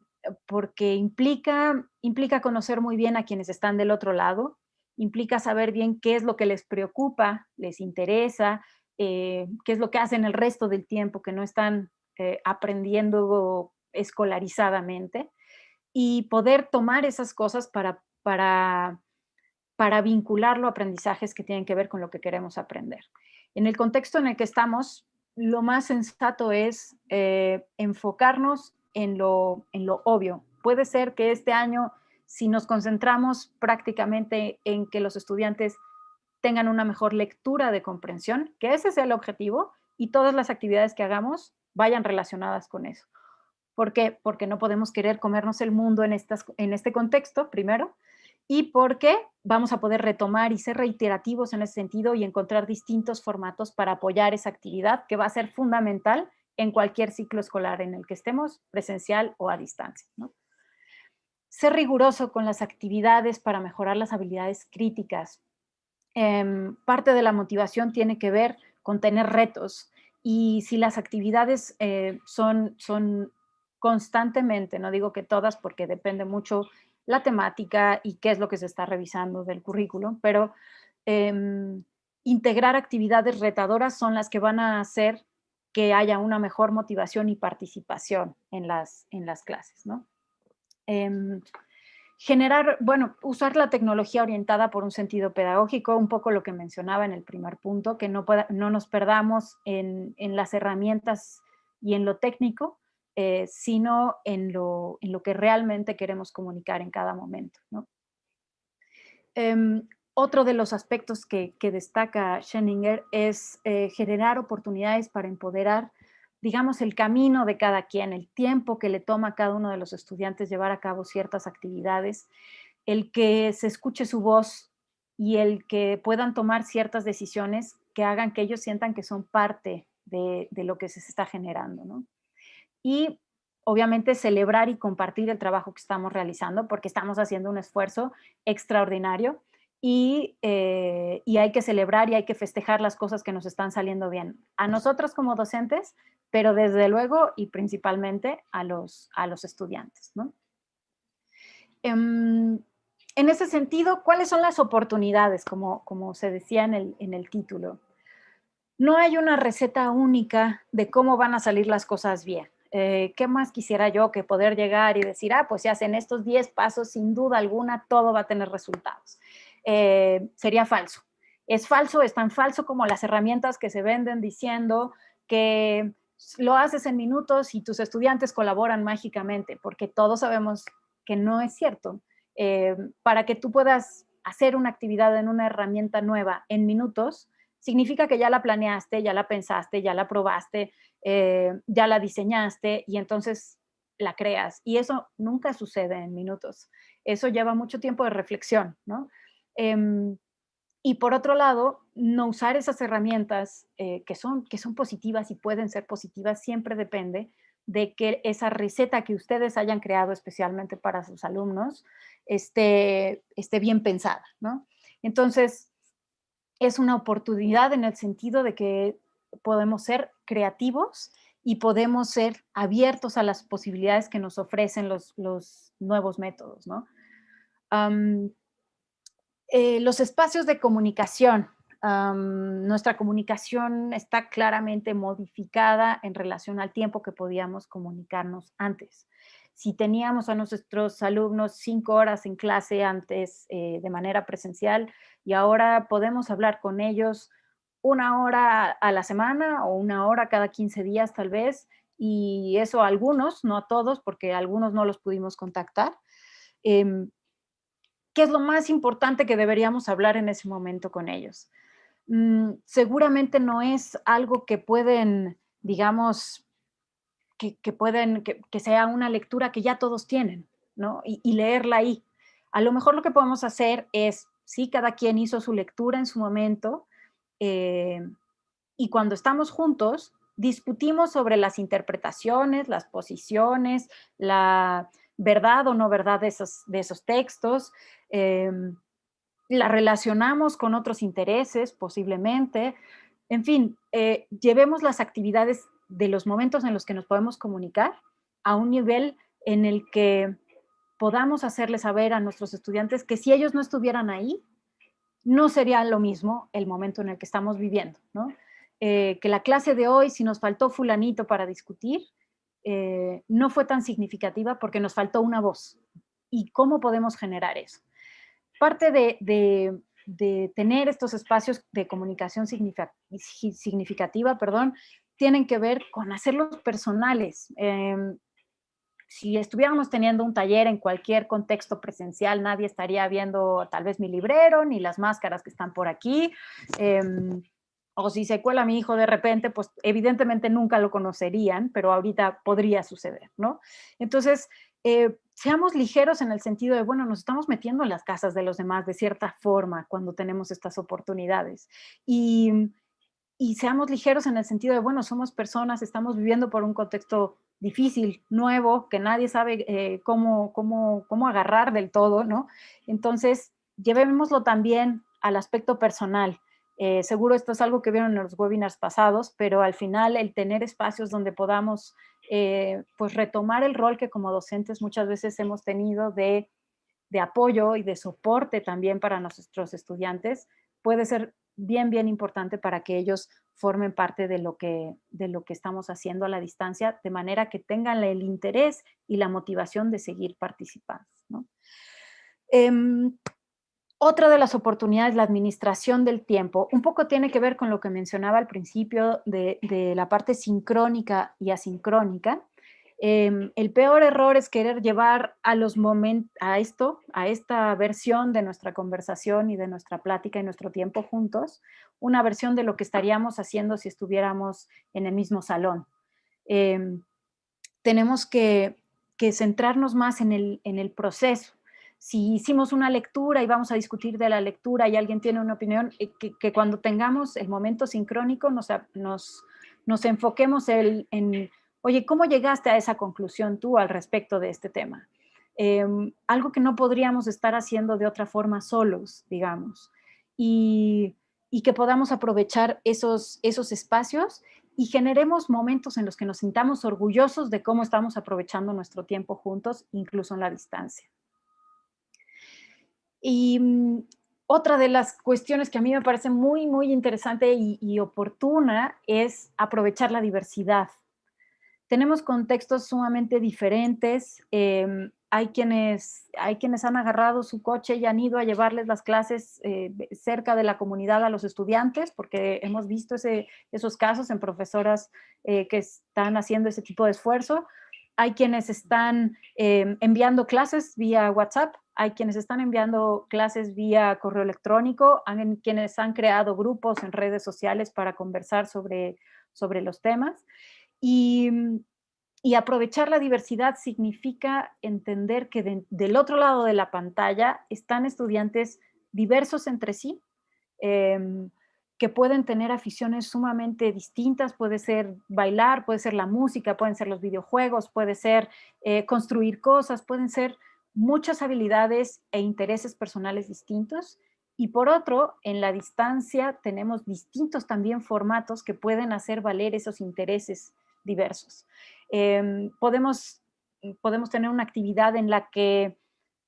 implica conocer muy bien a quienes están del otro lado, implica saber bien qué es lo que les preocupa, les interesa, qué es lo que hacen el resto del tiempo que no están aprendiendo escolarizadamente y poder tomar esas cosas para vincularlo a aprendizajes que tienen que ver con lo que queremos aprender. En el contexto en el que estamos, lo más sensato es enfocarnos en lo obvio. Puede ser que este año, si nos concentramos prácticamente en que los estudiantes tengan una mejor lectura de comprensión, que ese sea el objetivo, y todas las actividades que hagamos vayan relacionadas con eso. ¿Por qué? Porque no podemos querer comernos el mundo en este contexto, primero, y porque vamos a poder retomar y ser reiterativos en ese sentido y encontrar distintos formatos para apoyar esa actividad que va a ser fundamental en cualquier ciclo escolar en el que estemos, presencial o a distancia, ¿no? Ser riguroso con las actividades para mejorar las habilidades críticas. Parte de la motivación tiene que ver con tener retos y si las actividades son constantemente, no digo que todas porque depende mucho la temática y qué es lo que se está revisando del currículum, pero integrar actividades retadoras son las que van a hacer que haya una mejor motivación y participación en las clases, ¿no? Usar la tecnología orientada por un sentido pedagógico, un poco lo que mencionaba en el primer punto, que no nos perdamos en las herramientas y en lo técnico, sino en lo que realmente queremos comunicar en cada momento, ¿no? Otro de los aspectos que destaca Scheninger es generar oportunidades para empoderar, digamos, el camino de cada quien, el tiempo que le toma a cada uno de los estudiantes llevar a cabo ciertas actividades, el que se escuche su voz y el que puedan tomar ciertas decisiones que hagan que ellos sientan que son parte de lo que se está generando, ¿no? Y obviamente celebrar y compartir el trabajo que estamos realizando porque estamos haciendo un esfuerzo extraordinario y hay que celebrar y hay que festejar las cosas que nos están saliendo bien. A nosotros como docentes, pero desde luego y principalmente a los estudiantes, ¿no? En ese sentido, ¿cuáles son las oportunidades, como se decía en el título? No hay una receta única de cómo van a salir las cosas bien. ¿Qué más quisiera yo que poder llegar y decir, pues si hacen estos 10 pasos, sin duda alguna, todo va a tener resultados? Sería falso. Es falso, es tan falso como las herramientas que se venden diciendo que lo haces en minutos y tus estudiantes colaboran mágicamente, porque todos sabemos que no es cierto. Para que tú puedas hacer una actividad en una herramienta nueva en minutos, significa que ya la planeaste, ya la pensaste, ya la probaste, ya la diseñaste y entonces la creas. Y eso nunca sucede en minutos. Eso lleva mucho tiempo de reflexión, ¿no? Y por otro lado, no usar esas herramientas que son positivas y pueden ser positivas, siempre depende de que esa receta que ustedes hayan creado especialmente para sus alumnos esté bien pensada, ¿no? Entonces, es una oportunidad en el sentido de que podemos ser creativos y podemos ser abiertos a las posibilidades que nos ofrecen los nuevos métodos, ¿no? Um, los espacios de comunicación. Nuestra comunicación está claramente modificada en relación al tiempo que podíamos comunicarnos antes. Si teníamos a nuestros alumnos 5 horas en clase antes de manera presencial y ahora podemos hablar con ellos 1 hora a la semana o 1 hora cada 15 días tal vez, y eso a algunos, no a todos, porque a algunos no los pudimos contactar. ¿Qué es lo más importante que deberíamos hablar en ese momento con ellos? Seguramente no es algo que pueden, digamos, que sea una lectura que ya todos tienen, ¿no? Y leerla ahí. A lo mejor lo que podemos hacer es, sí, cada quien hizo su lectura en su momento, eh, y cuando estamos juntos, discutimos sobre las interpretaciones, las posiciones, la verdad o no verdad de esos textos, eh, la relacionamos con otros intereses posiblemente. En fin, llevemos las actividades de los momentos en los que nos podemos comunicar a un nivel en el que podamos hacerles saber a nuestros estudiantes que si ellos no estuvieran ahí, no sería lo mismo el momento en el que estamos viviendo, ¿no? Que la clase de hoy, si nos faltó fulanito para discutir, no fue tan significativa porque nos faltó una voz. ¿Y cómo podemos generar eso? Parte de tener estos espacios de comunicación significativa, perdón, tienen que ver con hacerlos personales. Si estuviéramos teniendo un taller en cualquier contexto presencial, nadie estaría viendo tal vez mi librero ni las máscaras que están por aquí. O si se cuela mi hijo de repente, pues evidentemente nunca lo conocerían, pero ahorita podría suceder, ¿no? Entonces, seamos ligeros en el sentido de, bueno, nos estamos metiendo en las casas de los demás de cierta forma cuando tenemos estas oportunidades. Y seamos ligeros en el sentido de, bueno, somos personas, estamos viviendo por un contexto difícil, nuevo, que nadie sabe cómo agarrar del todo, ¿no? Entonces, llevémoslo también al aspecto personal. Seguro esto es algo que vieron en los webinars pasados, pero al final el tener espacios donde podamos pues retomar el rol que como docentes muchas veces hemos tenido de apoyo y de soporte también para nuestros estudiantes puede ser bien, bien importante para que ellos formen parte de lo que estamos haciendo a la distancia, de manera que tengan el interés y la motivación de seguir participando, ¿no? Otra de las oportunidades, la administración del tiempo, un poco tiene que ver con lo que mencionaba al principio de la parte sincrónica y asincrónica. El peor error es querer llevar a los momentos, a esta versión de nuestra conversación y de nuestra plática y nuestro tiempo juntos, una versión de lo que estaríamos haciendo si estuviéramos en el mismo salón. Tenemos que centrarnos más en el proceso. Si hicimos una lectura y vamos a discutir de la lectura y alguien tiene una opinión, que cuando tengamos el momento sincrónico nos enfoquemos en, oye, ¿cómo llegaste a esa conclusión tú al respecto de este tema? Algo que no podríamos estar haciendo de otra forma solos, digamos. Y que podamos aprovechar esos espacios y generemos momentos en los que nos sintamos orgullosos de cómo estamos aprovechando nuestro tiempo juntos, incluso en la distancia. Y otra de las cuestiones que a mí me parece muy, muy interesante y oportuna es aprovechar la diversidad. Tenemos contextos sumamente diferentes. Hay quienes han agarrado su coche y han ido a llevarles las clases cerca de la comunidad a los estudiantes, porque hemos visto esos casos en profesoras que están haciendo ese tipo de esfuerzo. Hay quienes están enviando clases vía WhatsApp, hay quienes están enviando clases vía correo electrónico, hay quienes han creado grupos en redes sociales para conversar sobre los temas. Y aprovechar la diversidad significa entender que del otro lado de la pantalla están estudiantes diversos entre sí, que pueden tener aficiones sumamente distintas, puede ser bailar, puede ser la música, pueden ser los videojuegos, puede ser construir cosas, pueden ser muchas habilidades e intereses personales distintos. Y por otro, en la distancia tenemos distintos también formatos que pueden hacer valer esos intereses diversos. Podemos tener una actividad en la que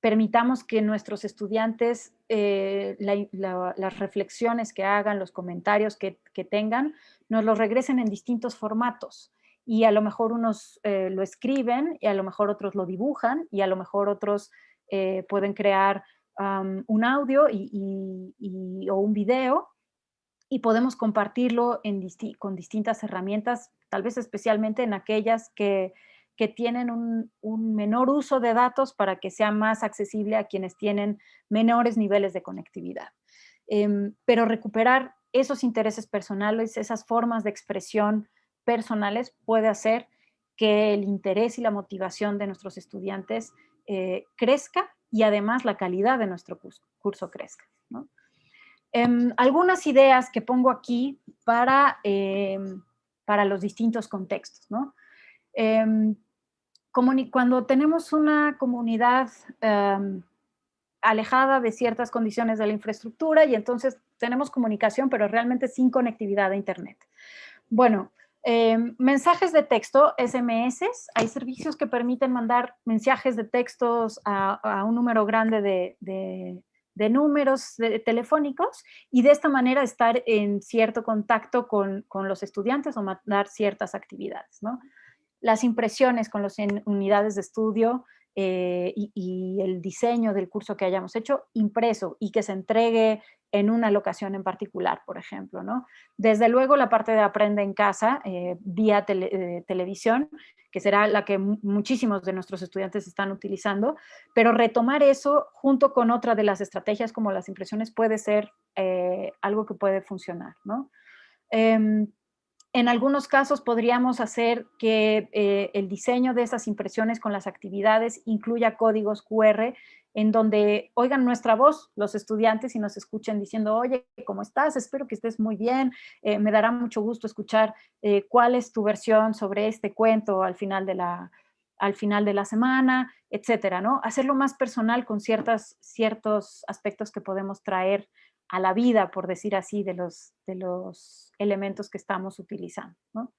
permitamos que nuestros estudiantes, las reflexiones que hagan, los comentarios que tengan, nos los regresen en distintos formatos. Y a lo mejor unos lo escriben, y a lo mejor otros lo dibujan, y a lo mejor otros pueden crear un audio o un video, y podemos compartirlo con distintas herramientas, tal vez especialmente en aquellas que tienen un menor uso de datos para que sea más accesible a quienes tienen menores niveles de conectividad. Pero recuperar esos intereses personales, esas formas de expresión personales, puede hacer que el interés y la motivación de nuestros estudiantes crezca, y además la calidad de nuestro curso crezca, ¿no? Algunas ideas que pongo aquí para los distintos contextos, ¿no? Cuando tenemos una comunidad alejada de ciertas condiciones de la infraestructura, y entonces tenemos comunicación, pero realmente sin conectividad a Internet. Bueno, mensajes de texto, SMS, hay servicios que permiten mandar mensajes de textos a un número grande de números telefónicos, y de esta manera estar en cierto contacto con los estudiantes o mandar ciertas actividades, ¿no? Las impresiones con las unidades de estudio y el diseño del curso que hayamos hecho impreso y que se entregue en una locación en particular, por ejemplo, ¿no? Desde luego la parte de aprende en casa, vía televisión, que será la que muchísimos de nuestros estudiantes están utilizando, pero retomar eso junto con otra de las estrategias como las impresiones puede ser algo que puede funcionar, ¿no? En algunos casos podríamos hacer que el diseño de esas impresiones con las actividades incluya códigos QR en donde oigan nuestra voz los estudiantes y nos escuchen diciendo, oye, ¿cómo estás? Espero que estés muy bien. Me dará mucho gusto escuchar cuál es tu versión sobre este cuento al final de la semana, etcétera, ¿no? Hacerlo más personal con ciertos aspectos que podemos traer a la vida, por decir así, de los elementos que estamos utilizando, ¿no?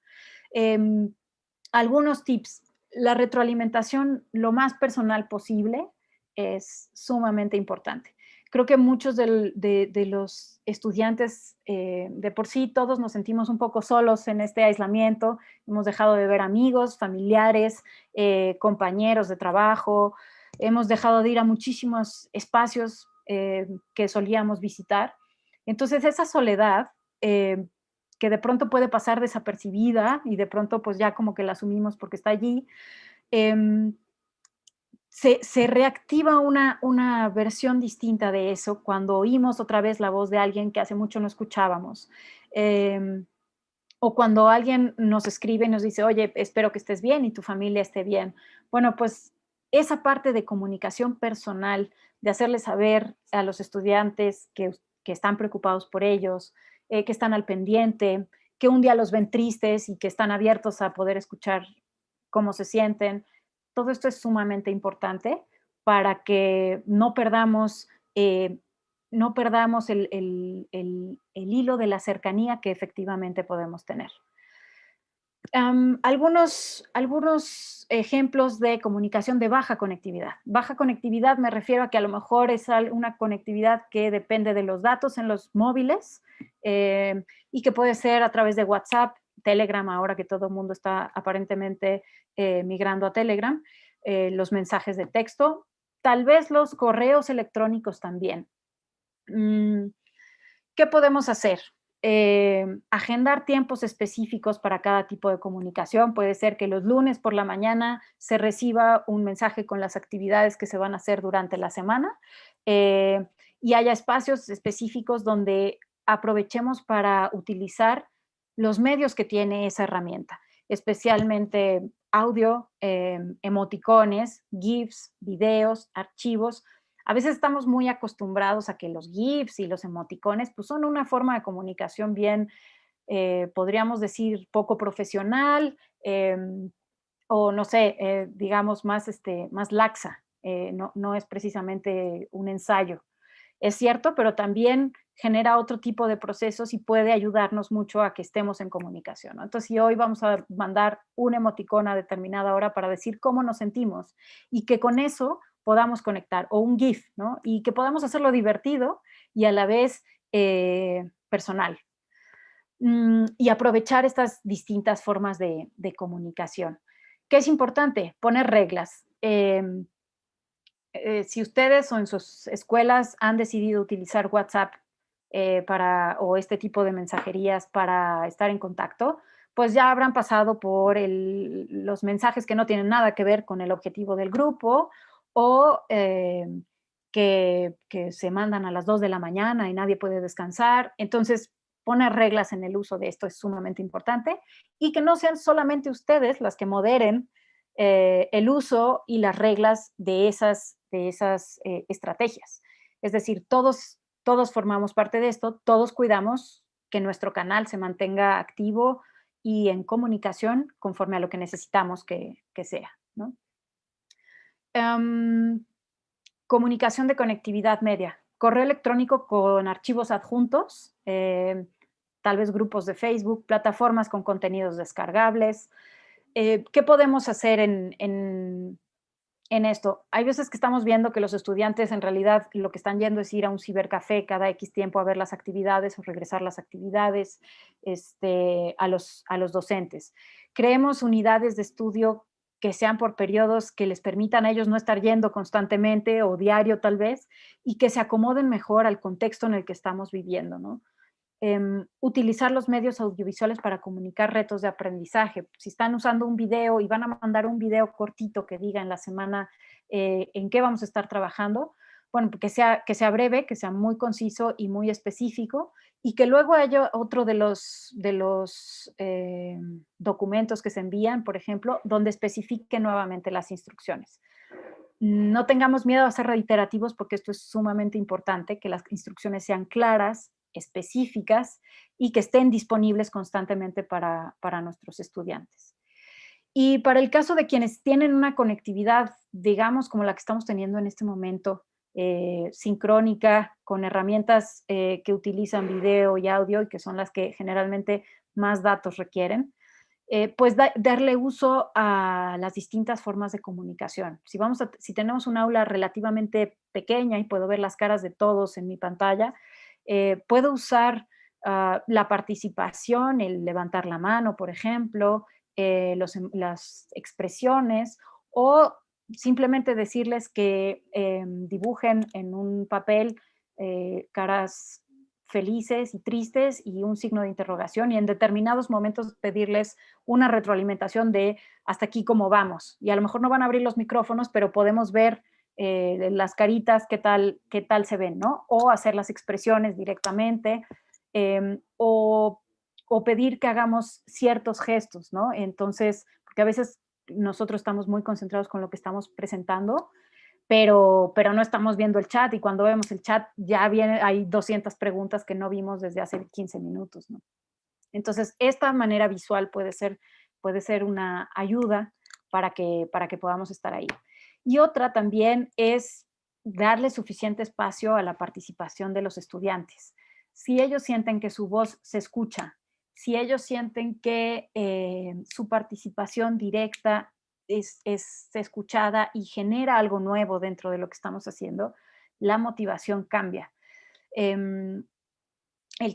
Algunos tips. La retroalimentación lo más personal posible es sumamente importante. Creo que muchos de los estudiantes, de por sí, todos nos sentimos un poco solos en este aislamiento. Hemos dejado de ver amigos, familiares, compañeros de trabajo. Hemos dejado de ir a muchísimos espacios que solíamos visitar. Entonces, esa soledad que de pronto puede pasar desapercibida y de pronto pues ya como que la asumimos porque está allí, se reactiva una versión distinta de eso cuando oímos otra vez la voz de alguien que hace mucho no escuchábamos. O cuando alguien nos escribe y nos dice, oye, espero que estés bien y tu familia esté bien. Bueno, pues esa parte de comunicación personal, de hacerles saber a los estudiantes que están preocupados por ellos, que están al pendiente, que un día los ven tristes y que están abiertos a poder escuchar cómo se sienten. Todo esto es sumamente importante para que no perdamos el hilo de la cercanía que efectivamente podemos tener. Algunos ejemplos de comunicación de baja conectividad. Baja conectividad me refiero a que a lo mejor es una conectividad que depende de los datos en los móviles y que puede ser a través de WhatsApp, Telegram, ahora que todo el mundo está aparentemente migrando a Telegram, los mensajes de texto, tal vez los correos electrónicos también. ¿Qué podemos hacer? Agendar tiempos específicos para cada tipo de comunicación. Puede ser que los lunes por la mañana se reciba un mensaje con las actividades que se van a hacer durante la semana y haya espacios específicos donde aprovechemos para utilizar los medios que tiene esa herramienta, especialmente audio, emoticones, GIFs, videos, archivos. A veces estamos muy acostumbrados a que los GIFs y los emoticones pues son una forma de comunicación bien, podríamos decir, poco profesional o no sé, digamos más laxa. No es precisamente un ensayo. es cierto, pero también genera otro tipo de procesos y puede ayudarnos mucho a que estemos en comunicación, ¿no? Entonces, si hoy vamos a mandar un emoticón a determinada hora para decir cómo nos sentimos y que con eso podamos conectar, o un GIF, ¿no? Y que podamos hacerlo divertido y a la vez personal. Y aprovechar estas distintas formas de comunicación. ¿Qué es importante? Poner reglas. Si ustedes o en sus escuelas han decidido utilizar WhatsApp o este tipo de mensajerías para estar en contacto, pues ya habrán pasado por los mensajes que no tienen nada que ver con el objetivo del grupo o que se mandan a las 2 de la mañana y nadie puede descansar. Entonces, poner reglas en el uso de esto es sumamente importante y que no sean solamente ustedes las que moderen el uso y las reglas de esas estrategias. Es decir, todos formamos parte de esto, todos cuidamos que nuestro canal se mantenga activo y en comunicación conforme a lo que necesitamos que sea, ¿no? Comunicación de conectividad media. Correo electrónico con archivos adjuntos, tal vez grupos de Facebook, plataformas con contenidos descargables. ¿Qué podemos hacer en esto? Hay veces que estamos viendo que los estudiantes en realidad lo que están yendo es ir a un cibercafé cada X tiempo a ver las actividades o regresar las actividades a los docentes. Creemos unidades de estudio que sean por periodos que les permitan a ellos no estar yendo constantemente o diario tal vez y que se acomoden mejor al contexto en el que estamos viviendo, ¿no? Utilizar los medios audiovisuales para comunicar retos de aprendizaje. Si están usando un video y van a mandar un video cortito que diga en la semana en qué vamos a estar trabajando, bueno, que sea breve, que sea muy conciso y muy específico, y que luego haya otro de los documentos que se envían, por ejemplo, donde especifique nuevamente las instrucciones. No tengamos miedo a ser reiterativos porque esto es sumamente importante, que las instrucciones sean claras, específicas y que estén disponibles constantemente para nuestros estudiantes. Y para el caso de quienes tienen una conectividad, digamos, como la que estamos teniendo en este momento, sincrónica, con herramientas que utilizan video y audio y que son las que generalmente más datos requieren, pues darle uso a las distintas formas de comunicación. Si tenemos un aula relativamente pequeña y puedo ver las caras de todos en mi pantalla, puedo usar la participación, el levantar la mano, por ejemplo, las expresiones o simplemente decirles que dibujen en un papel caras felices y tristes y un signo de interrogación y en determinados momentos pedirles una retroalimentación de hasta aquí cómo vamos. Y a lo mejor no van a abrir los micrófonos, pero podemos ver las caritas, qué tal se ven, ¿no? O hacer las expresiones directamente o pedir que hagamos ciertos gestos, ¿no? Entonces, porque a veces nosotros estamos muy concentrados con lo que estamos presentando, pero no estamos viendo el chat y cuando vemos el chat ya hay 200 preguntas que no vimos desde hace 15 minutos, ¿no? Entonces, esta manera visual puede ser una ayuda para que podamos estar ahí. Y otra también es darle suficiente espacio a la participación de los estudiantes. Si ellos sienten que su voz se escucha, si ellos sienten que su participación directa es escuchada y genera algo nuevo dentro de lo que estamos haciendo, la motivación cambia. El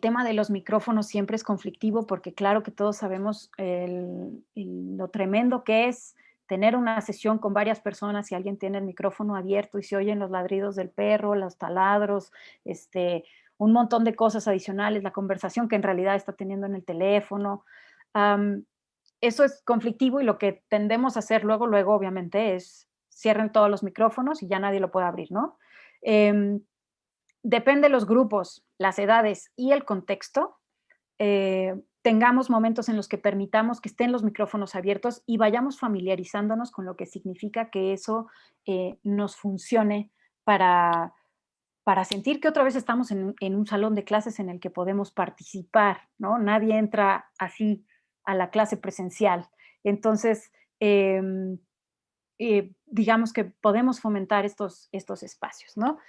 tema de los micrófonos siempre es conflictivo porque claro que todos sabemos lo tremendo que es tener una sesión con varias personas y alguien tiene el micrófono abierto y se oyen los ladridos del perro, los taladros, un montón de cosas adicionales, la conversación que en realidad está teniendo en el teléfono. Eso es conflictivo y lo que tendemos a hacer luego obviamente es cierren todos los micrófonos y ya nadie lo puede abrir, ¿no? Depende de los grupos, las edades y el contexto, tengamos momentos en los que permitamos que estén los micrófonos abiertos y vayamos familiarizándonos con lo que significa que eso nos funcione para, para sentir que otra vez estamos en un salón de clases en el que podemos participar, ¿no? Nadie entra así a la clase presencial. Entonces, digamos que podemos fomentar estos espacios, ¿no?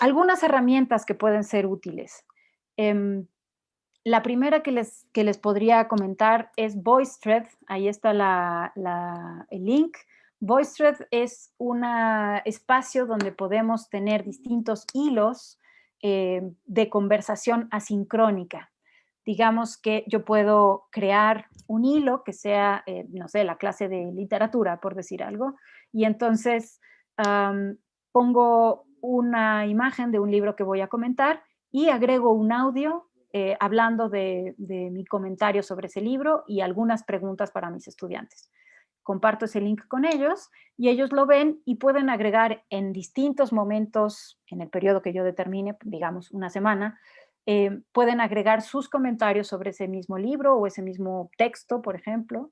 algunas herramientas que pueden ser útiles. La primera que les podría comentar es VoiceThread. Ahí está el link. VoiceThread es un espacio donde podemos tener distintos hilos de conversación asincrónica. Digamos que yo puedo crear un hilo que sea, no sé, la clase de literatura, por decir algo, y entonces pongo una imagen de un libro que voy a comentar y agrego un audio hablando de mi comentario sobre ese libro y algunas preguntas para mis estudiantes. Comparto ese link con ellos y ellos lo ven y pueden agregar en distintos momentos, en el periodo que yo determine, digamos una semana, pueden agregar sus comentarios sobre ese mismo libro o ese mismo texto, por ejemplo,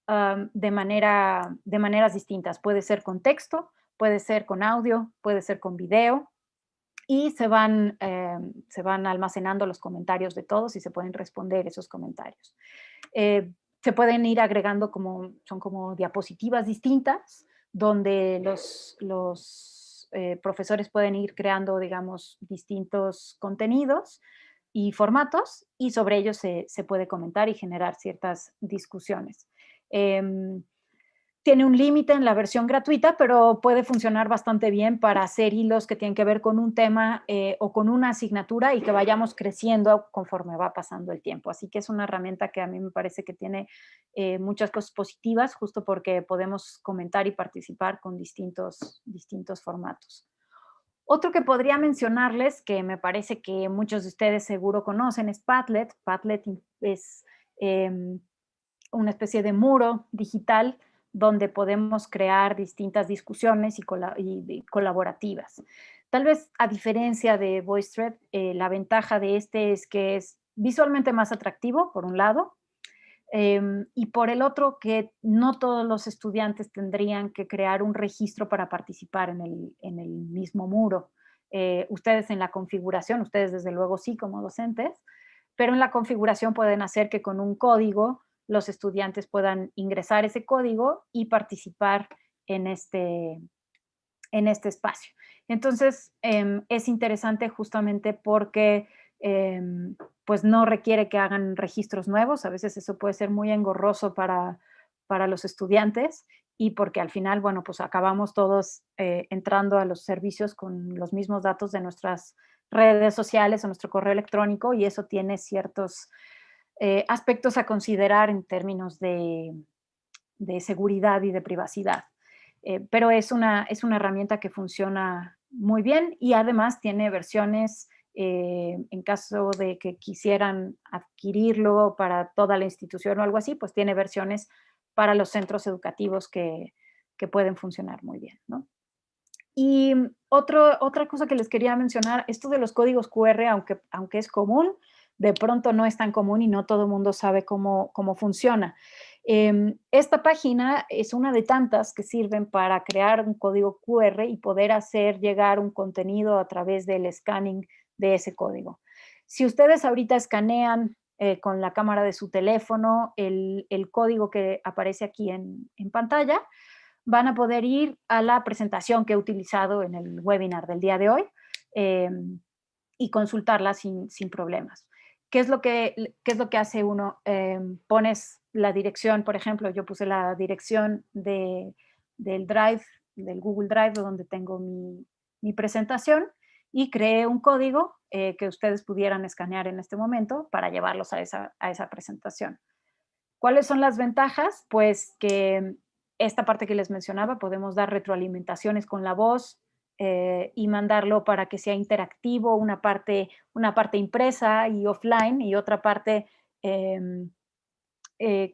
de maneras distintas. Puede ser con texto, puede ser con audio, puede ser con video, y se van almacenando los comentarios de todos y se pueden responder esos comentarios. Se pueden ir agregando son como diapositivas distintas, donde los profesores pueden ir creando, digamos, distintos contenidos y formatos, y sobre ellos se puede comentar y generar ciertas discusiones. Tiene un límite en la versión gratuita, pero puede funcionar bastante bien para hacer hilos que tienen que ver con un tema o con una asignatura y que vayamos creciendo conforme va pasando el tiempo. Así que es una herramienta que a mí me parece que tiene muchas cosas positivas, justo porque podemos comentar y participar con distintos formatos. Otro que podría mencionarles, que me parece que muchos de ustedes seguro conocen, es Padlet. Padlet es una especie de muro digital donde podemos crear distintas discusiones y colaborativas. Tal vez a diferencia de VoiceThread, la ventaja de este es que es visualmente más atractivo, por un lado, y por el otro que no todos los estudiantes tendrían que crear un registro para participar en el mismo muro. Ustedes en la configuración, ustedes desde luego sí como docentes, pero en la configuración pueden hacer que con un código los estudiantes puedan ingresar ese código y participar en este espacio. Entonces, es interesante justamente porque pues no requiere que hagan registros nuevos. A veces eso puede ser muy engorroso para los estudiantes y porque al final, bueno, pues acabamos todos entrando a los servicios con los mismos datos de nuestras redes sociales o nuestro correo electrónico, y eso tiene ciertos aspectos a considerar en términos de seguridad y de privacidad. Pero es una herramienta que funciona muy bien y además tiene versiones en caso de que quisieran adquirirlo para toda la institución o algo así, pues tiene versiones para los centros educativos que pueden funcionar muy bien, ¿no? Y otra cosa que les quería mencionar, esto de los códigos QR, aunque es común, de pronto no es tan común y no todo el mundo sabe cómo funciona. Esta página es una de tantas que sirven para crear un código QR y poder hacer llegar un contenido a través del scanning de ese código. Si ustedes ahorita escanean con la cámara de su teléfono el código que aparece aquí en pantalla, van a poder ir a la presentación que he utilizado en el webinar del día de hoy y consultarla sin problemas. ¿Qué es lo que hace uno? Pones la dirección, por ejemplo, yo puse la dirección del Drive, del Google Drive, donde tengo mi presentación, y creé un código que ustedes pudieran escanear en este momento para llevarlos a esa presentación. ¿Cuáles son las ventajas? Pues que esta parte que les mencionaba, podemos dar retroalimentaciones con la voz y mandarlo para que sea interactivo, una parte impresa y offline y otra parte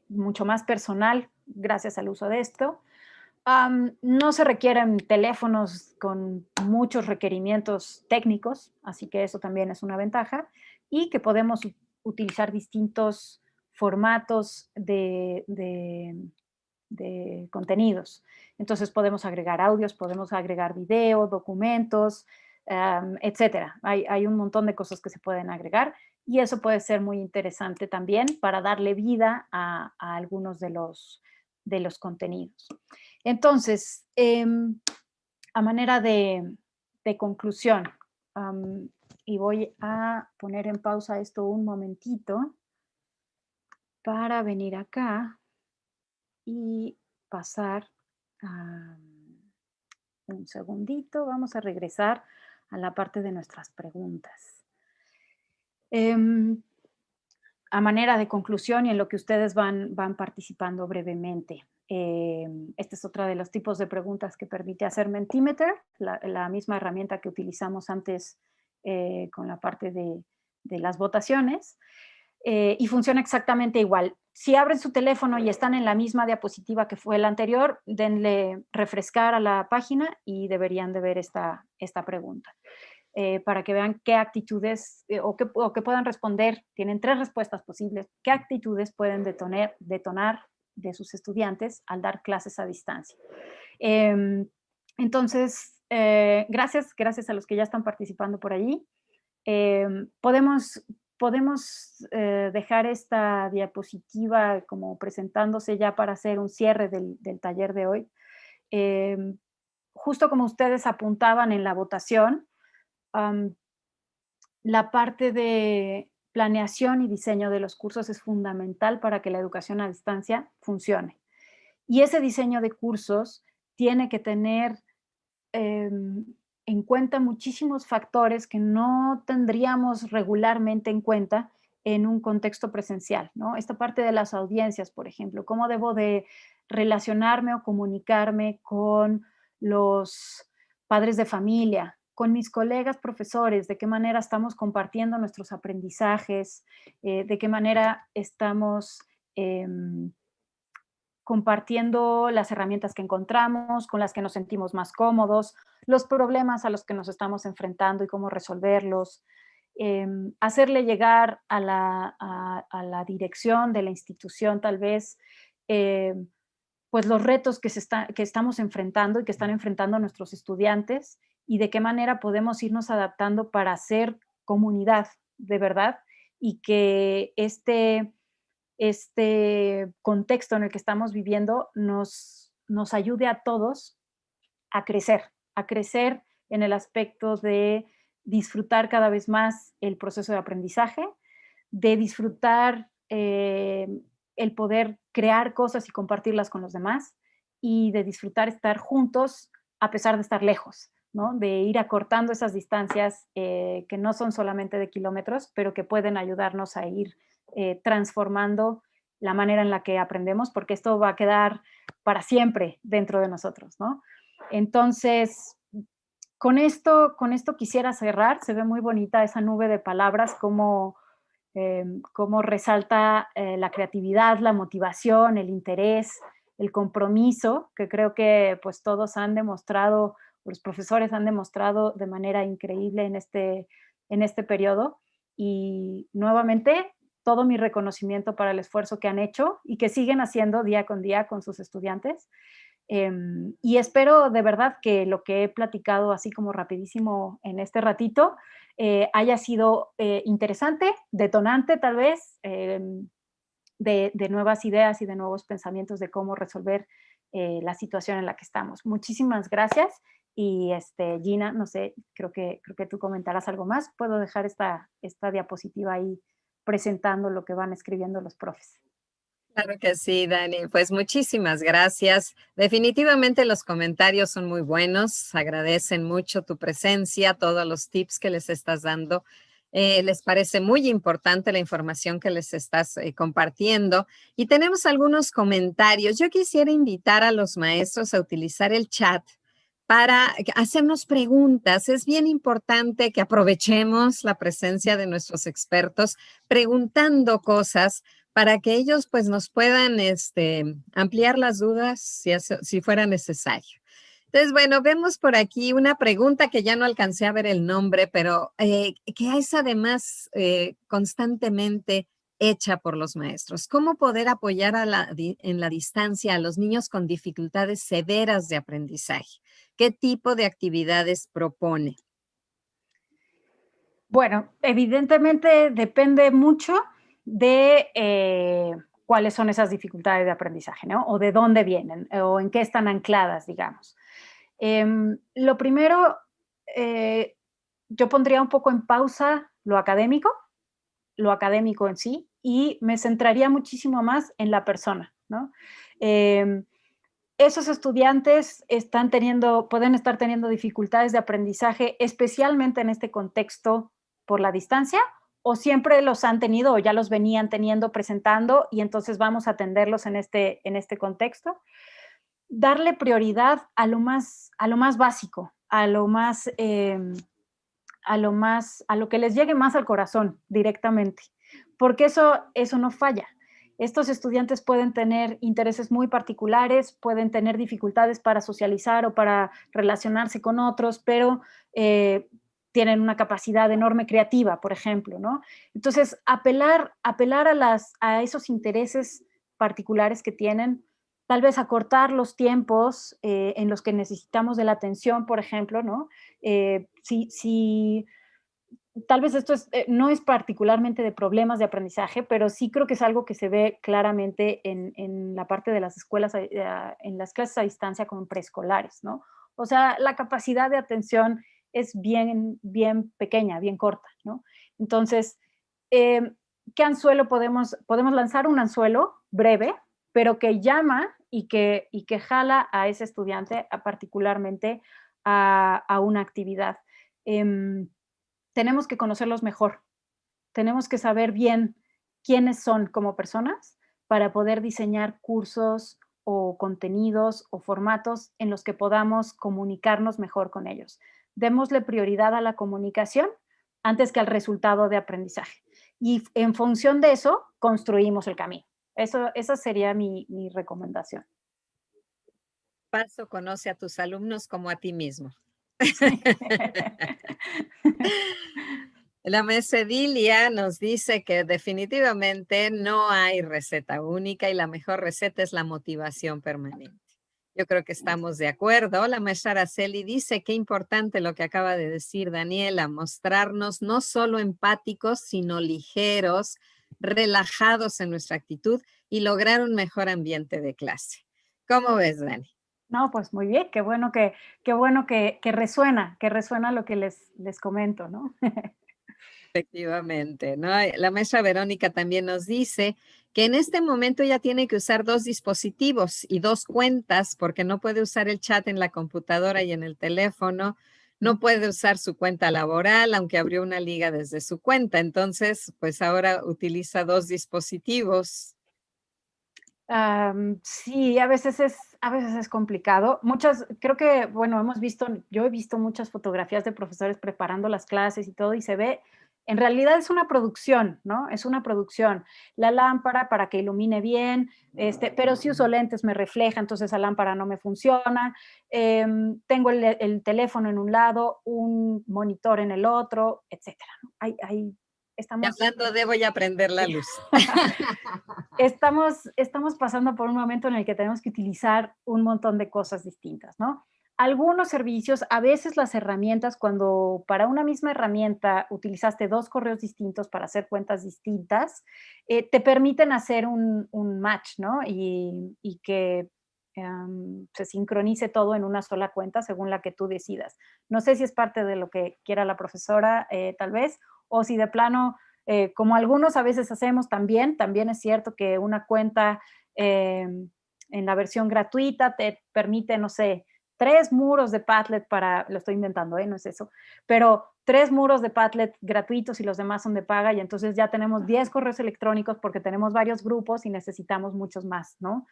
mucho más personal gracias al uso de esto. No se requieren teléfonos con muchos requerimientos técnicos, así que eso también es una ventaja, y que podemos utilizar distintos formatos de contenidos. Entonces podemos agregar audios, podemos agregar video, documentos, etcétera. Hay un montón de cosas que se pueden agregar y eso puede ser muy interesante también para darle vida a algunos de los contenidos. Entonces, a manera de conclusión, Y voy a poner en pausa esto un momentito para venir acá y pasar a un segundito. Vamos a regresar a la parte de nuestras preguntas. A manera de conclusión y en lo que ustedes van participando brevemente. Este es otro de los tipos de preguntas que permite hacer Mentimeter, la misma herramienta que utilizamos antes con la parte de las votaciones. Y funciona exactamente igual. Si abren su teléfono y están en la misma diapositiva que fue la anterior, denle refrescar a la página y deberían de ver esta pregunta. Para que vean qué actitudes o que puedan responder. Tienen 3 respuestas posibles. ¿Qué actitudes pueden detonar de sus estudiantes al dar clases a distancia? Entonces, gracias a los que ya están participando por allí. Podemos dejar esta diapositiva como presentándose ya para hacer un cierre del taller de hoy. Justo como ustedes apuntaban en la votación, la parte de planeación y diseño de los cursos es fundamental para que la educación a distancia funcione. Y ese diseño de cursos tiene que tener en cuenta muchísimos factores que no tendríamos regularmente en cuenta en un contexto presencial, ¿no? Esta parte de las audiencias, por ejemplo, cómo debo de relacionarme o comunicarme con los padres de familia, con mis colegas profesores, de qué manera estamos compartiendo nuestros aprendizajes, de qué manera estamos compartiendo las herramientas que encontramos, con las que nos sentimos más cómodos, los problemas a los que nos estamos enfrentando y cómo resolverlos, hacerle llegar a la dirección de la institución tal vez, pues los retos que estamos enfrentando y que están enfrentando nuestros estudiantes y de qué manera podemos irnos adaptando para hacer comunidad de verdad y que este contexto en el que estamos viviendo nos ayude a todos a crecer en el aspecto de disfrutar cada vez más el proceso de aprendizaje, de disfrutar el poder crear cosas y compartirlas con los demás y de disfrutar estar juntos a pesar de estar lejos, ¿no? De ir acortando esas distancias que no son solamente de kilómetros, pero que pueden ayudarnos a ir transformando la manera en la que aprendemos, porque esto va a quedar para siempre dentro de nosotros, ¿no? Entonces, con esto quisiera cerrar. Se ve muy bonita esa nube de palabras, cómo resalta la creatividad, la motivación, el interés, el compromiso, que creo que pues todos han demostrado, los profesores han demostrado de manera increíble en este periodo. Y nuevamente, todo mi reconocimiento para el esfuerzo que han hecho y que siguen haciendo día con día con sus estudiantes. Y espero de verdad que lo que he platicado así como rapidísimo en este ratito haya sido interesante, detonante tal vez, de nuevas ideas y de nuevos pensamientos de cómo resolver la situación en la que estamos. Muchísimas gracias. Y Gina, no sé, creo que tú comentarás algo más. Puedo dejar esta diapositiva ahí presentando lo que van escribiendo los profes. Claro que sí, Dani. Pues muchísimas gracias. Definitivamente los comentarios son muy buenos. Agradecen mucho tu presencia, todos los tips que les estás dando. Les parece muy importante la información que les estás compartiendo. Y tenemos algunos comentarios. Yo quisiera invitar a los maestros a utilizar el chat para hacernos preguntas. Es bien importante que aprovechemos la presencia de nuestros expertos preguntando cosas para que ellos pues nos puedan ampliar las dudas si fuera necesario. Entonces, bueno, vemos por aquí una pregunta que ya no alcancé a ver el nombre, pero que es además constantemente hecha por los maestros. ¿Cómo poder apoyar en la distancia a los niños con dificultades severas de aprendizaje? ¿Qué tipo de actividades propone? Bueno, evidentemente depende mucho de cuáles son esas dificultades de aprendizaje, ¿no? O de dónde vienen, o en qué están ancladas, digamos. Lo primero, yo pondría un poco en pausa lo académico en sí, y me centraría muchísimo más en la persona, ¿no? Esos estudiantes pueden estar teniendo dificultades de aprendizaje, especialmente en este contexto por la distancia, o siempre los han tenido o ya los venían teniendo presentando y entonces vamos a atenderlos en este contexto. Darle prioridad a lo más básico, a lo que les llegue más al corazón directamente, porque eso no falla. Estos estudiantes pueden tener intereses muy particulares, pueden tener dificultades para socializar o para relacionarse con otros, pero tienen una capacidad enorme creativa, por ejemplo, ¿no? Entonces, apelar a esos intereses particulares que tienen, tal vez acortar los tiempos en los que necesitamos de la atención, por ejemplo, ¿no? Si tal vez esto no es particularmente de problemas de aprendizaje, pero sí creo que es algo que se ve claramente en la parte de las escuelas, en las clases a distancia como en preescolares, ¿no? O sea, la capacidad de atención es bien pequeña, bien corta, ¿no? Entonces, eh, ¿qué anzuelo podemos lanzar? Un anzuelo breve, pero que llama y que jala a ese estudiante particularmente a una actividad. Eh, Tenemos que conocerlos mejor, tenemos que saber bien quiénes son como personas para poder diseñar cursos o contenidos o formatos en los que podamos comunicarnos mejor con ellos. Démosle prioridad a la comunicación antes que al resultado de aprendizaje. Y en función de eso, construimos el camino. Esa sería mi recomendación. Paso, conoce a tus alumnos como a ti mismo. Sí. La maestra Edilia nos dice que definitivamente no hay receta única y la mejor receta es la motivación permanente. Yo creo que estamos de acuerdo. La maestra Araceli dice qué importante lo que acaba de decir Daniela, mostrarnos no solo empáticos, sino ligeros, relajados en nuestra actitud y lograr un mejor ambiente de clase. ¿Cómo ves, Dani? No, pues muy bien, que resuena lo que les comento, ¿no? Efectivamente, ¿no? La maestra Verónica también nos dice que en este momento ya tiene que usar dos dispositivos y dos cuentas porque no puede usar el chat en la computadora y en el teléfono, no puede usar su cuenta laboral, aunque abrió una liga desde su cuenta. Entonces, pues ahora utiliza dos dispositivos. Sí, a veces es complicado. Creo que, bueno, yo he visto muchas fotografías de profesores preparando las clases y todo, y se ve, en realidad es una producción, ¿no? Es una producción. La lámpara para que ilumine bien, pero si uso lentes me refleja, entonces esa lámpara no me funciona. Tengo el teléfono en un lado, un monitor en el otro, etcétera, ¿no? Y Estamos hablando de voy a prender la luz. estamos pasando por un momento en el que tenemos que utilizar un montón de cosas distintas, ¿no? Algunos servicios, a veces las herramientas, cuando para una misma herramienta utilizaste dos correos distintos para hacer cuentas distintas, te permiten hacer un match, ¿no? Y que se sincronice todo en una sola cuenta según la que tú decidas. No sé si es parte de lo que quiera la profesora, tal vez, o si de plano como algunos a veces hacemos también es cierto que una cuenta en la versión gratuita te permite, no sé, 3 muros de Padlet lo estoy inventando, no es eso, pero 3 muros de Padlet gratuitos y los demás son de paga y entonces ya tenemos 10 correos electrónicos porque tenemos varios grupos y necesitamos muchos más, ¿no?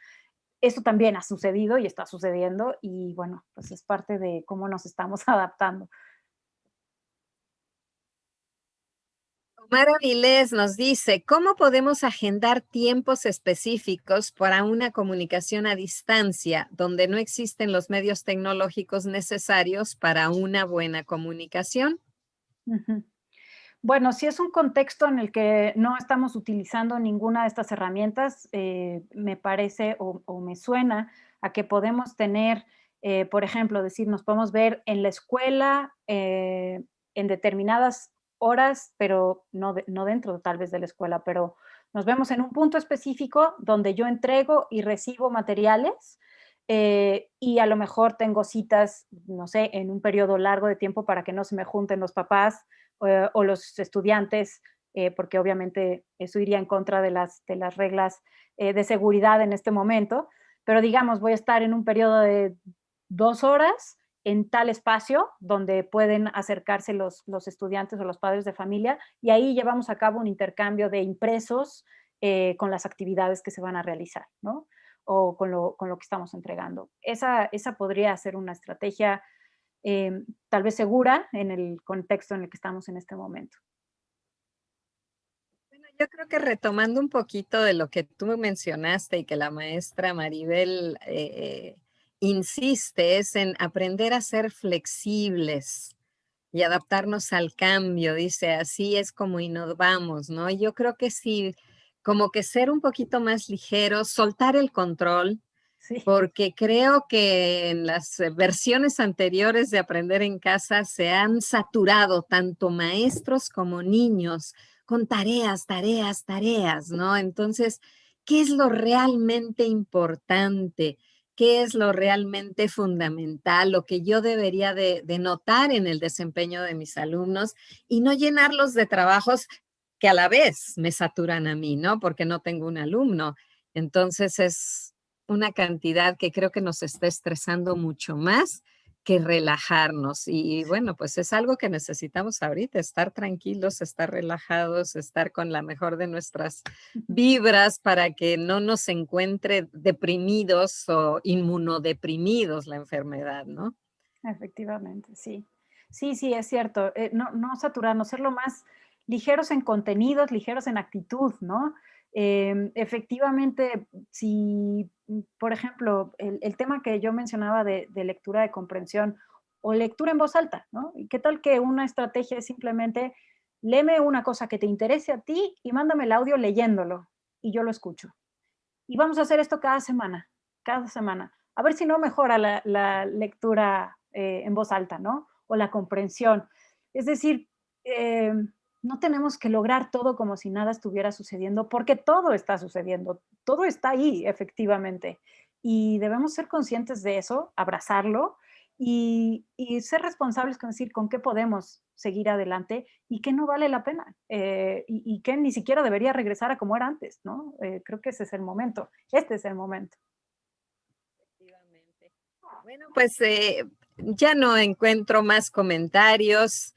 Eso también ha sucedido y está sucediendo y bueno, pues es parte de cómo nos estamos adaptando. Mara Vilés nos dice, ¿cómo podemos agendar tiempos específicos para una comunicación a distancia donde no existen los medios tecnológicos necesarios para una buena comunicación? Ujú. Bueno, si es un contexto en el que no estamos utilizando ninguna de estas herramientas, me parece o me suena a que podemos tener, por ejemplo, decir, nos podemos ver en la escuela en determinadas horas, pero no dentro tal vez de la escuela, pero nos vemos en un punto específico donde yo entrego y recibo materiales y a lo mejor tengo citas, no sé, en un periodo largo de tiempo para que no se me junten los papás o los estudiantes, porque obviamente eso iría en contra de las reglas de seguridad en este momento, pero digamos, voy a estar en un periodo de 2 horas en tal espacio donde pueden acercarse los estudiantes o los padres de familia y ahí llevamos a cabo un intercambio de impresos con las actividades que se van a realizar, ¿no? O con lo que estamos entregando. Esa podría ser una estrategia tal vez segura en el contexto en el que estamos en este momento. Bueno, yo creo que retomando un poquito de lo que tú mencionaste y que la maestra Maribel insiste, es en aprender a ser flexibles y adaptarnos al cambio, dice, así es como innovamos, ¿no? Yo creo que sí, como que ser un poquito más ligeros, soltar el control, Sí, porque creo que en las versiones anteriores de Aprender en Casa se han saturado tanto maestros como niños con tareas, tareas, tareas, ¿no? Entonces, ¿qué es lo realmente importante? ¿Qué es lo realmente fundamental? Lo que yo debería de notar en el desempeño de mis alumnos y no llenarlos de trabajos que a la vez me saturan a mí, ¿no? Porque no tengo un alumno. Entonces es una cantidad que creo que nos está estresando mucho más que relajarnos. Y bueno, pues es algo que necesitamos ahorita, estar tranquilos, estar relajados, estar con la mejor de nuestras vibras para que no nos encuentre deprimidos o inmunodeprimidos la enfermedad, ¿no? efectivamente, sí. Sí, sí, es cierto. No saturarnos, ser lo más ligeros en contenidos, ligeros en actitud, ¿no? Efectivamente, si, por ejemplo, el tema que yo mencionaba de lectura de comprensión o lectura en voz alta, ¿no? ¿Y qué tal que una estrategia es simplemente léeme una cosa que te interese a ti y mándame el audio leyéndolo y yo lo escucho? Y vamos a hacer esto cada semana, cada semana. A ver si no mejora la lectura en voz alta, ¿no? O la comprensión. Es decir, eh, no tenemos que lograr todo como si nada estuviera sucediendo, porque todo está sucediendo, todo está ahí, efectivamente. Y debemos ser conscientes de eso, abrazarlo y ser responsables con decir con qué podemos seguir adelante y qué no vale la pena y qué ni siquiera debería regresar a como era antes, ¿no? Creo que ese es el momento, este es el momento. Efectivamente. Bueno, pues ya no encuentro más comentarios,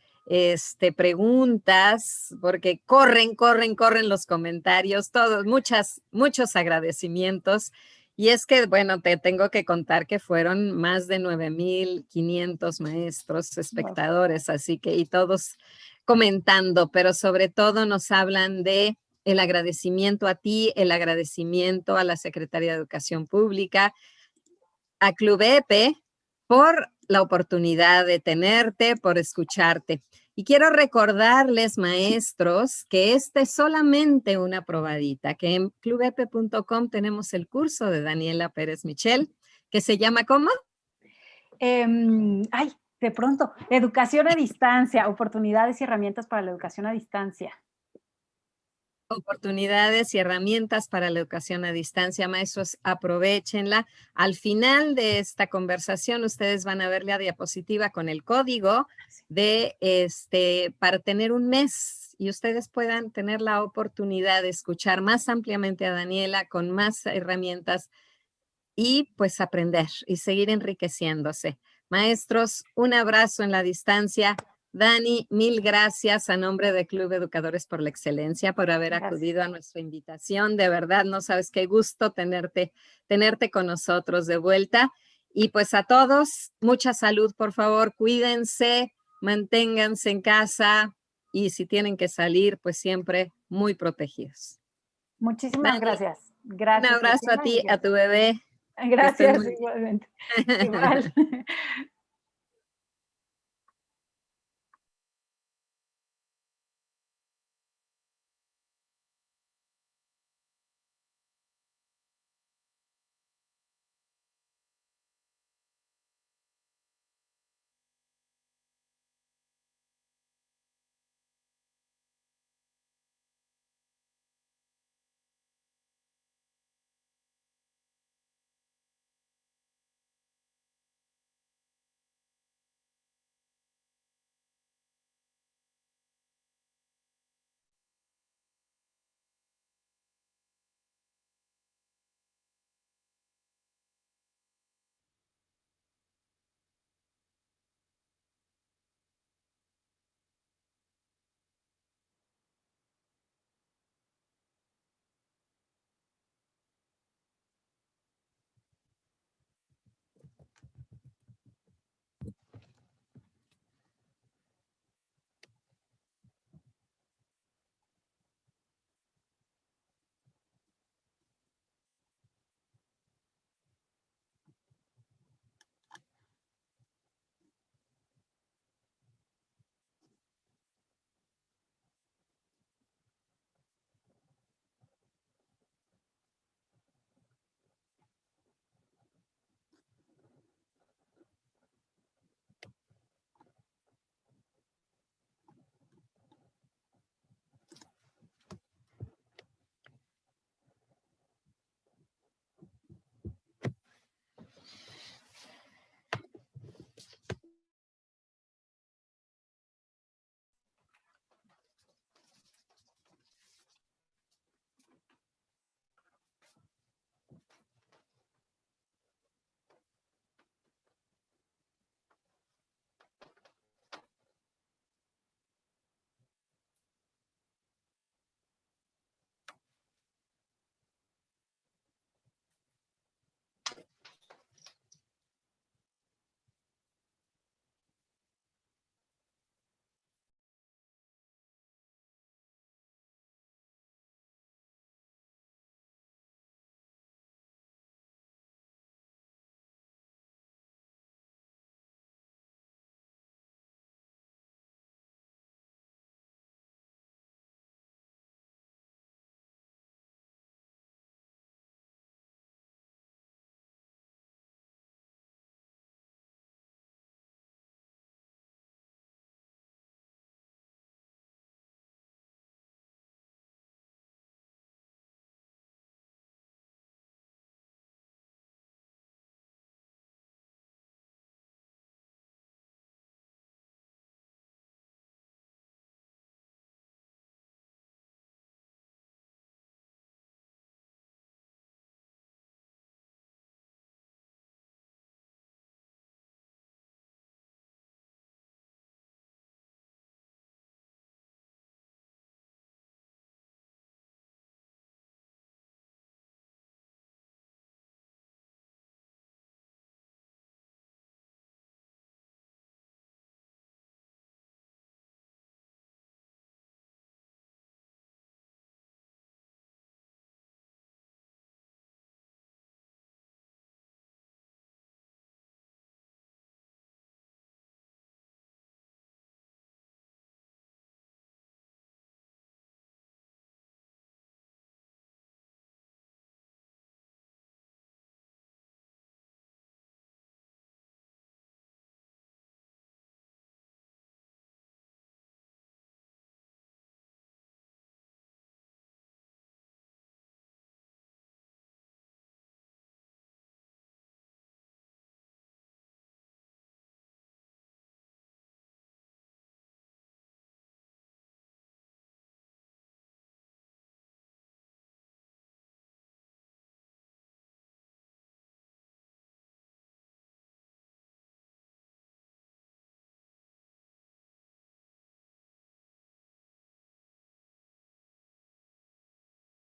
preguntas, porque corren, corren, corren los comentarios, todos, muchos agradecimientos. Y es que, bueno, te tengo que contar que fueron más de 9,500 maestros, Wow. espectadores, así que, y todos comentando, pero sobre todo nos hablan de el agradecimiento a ti, el agradecimiento a la Secretaría de Educación Pública, a Club EPE por la oportunidad de tenerte, por escucharte. Y quiero recordarles, maestros, que esta es solamente una probadita, que en clubepe.com tenemos el curso de Daniela Pérez Michel, que se llama ¿cómo? Ay, de pronto, educación a distancia, oportunidades y herramientas para la educación a distancia. Oportunidades y herramientas para la educación a distancia. Maestros, aprovéchenla. Al final de esta conversación, ustedes van a ver la diapositiva con el código de para tener un mes y ustedes puedan tener la oportunidad de escuchar más ampliamente a Daniela con más herramientas y pues aprender y seguir enriqueciéndose. Maestros, un abrazo en la distancia. Dani, mil gracias a nombre de Club Educadores por la Excelencia por haber Gracias. acudido a nuestra invitación. De verdad, no sabes qué gusto tenerte con nosotros de vuelta. Y pues a todos, mucha salud, por favor, cuídense, manténganse en casa y si tienen que salir, pues siempre muy protegidos. Muchísimas Dani, gracias. un Gracias, abrazo a Georgina. ti, a tu bebé. Que estén Gracias, muy bien. igualmente. Igual.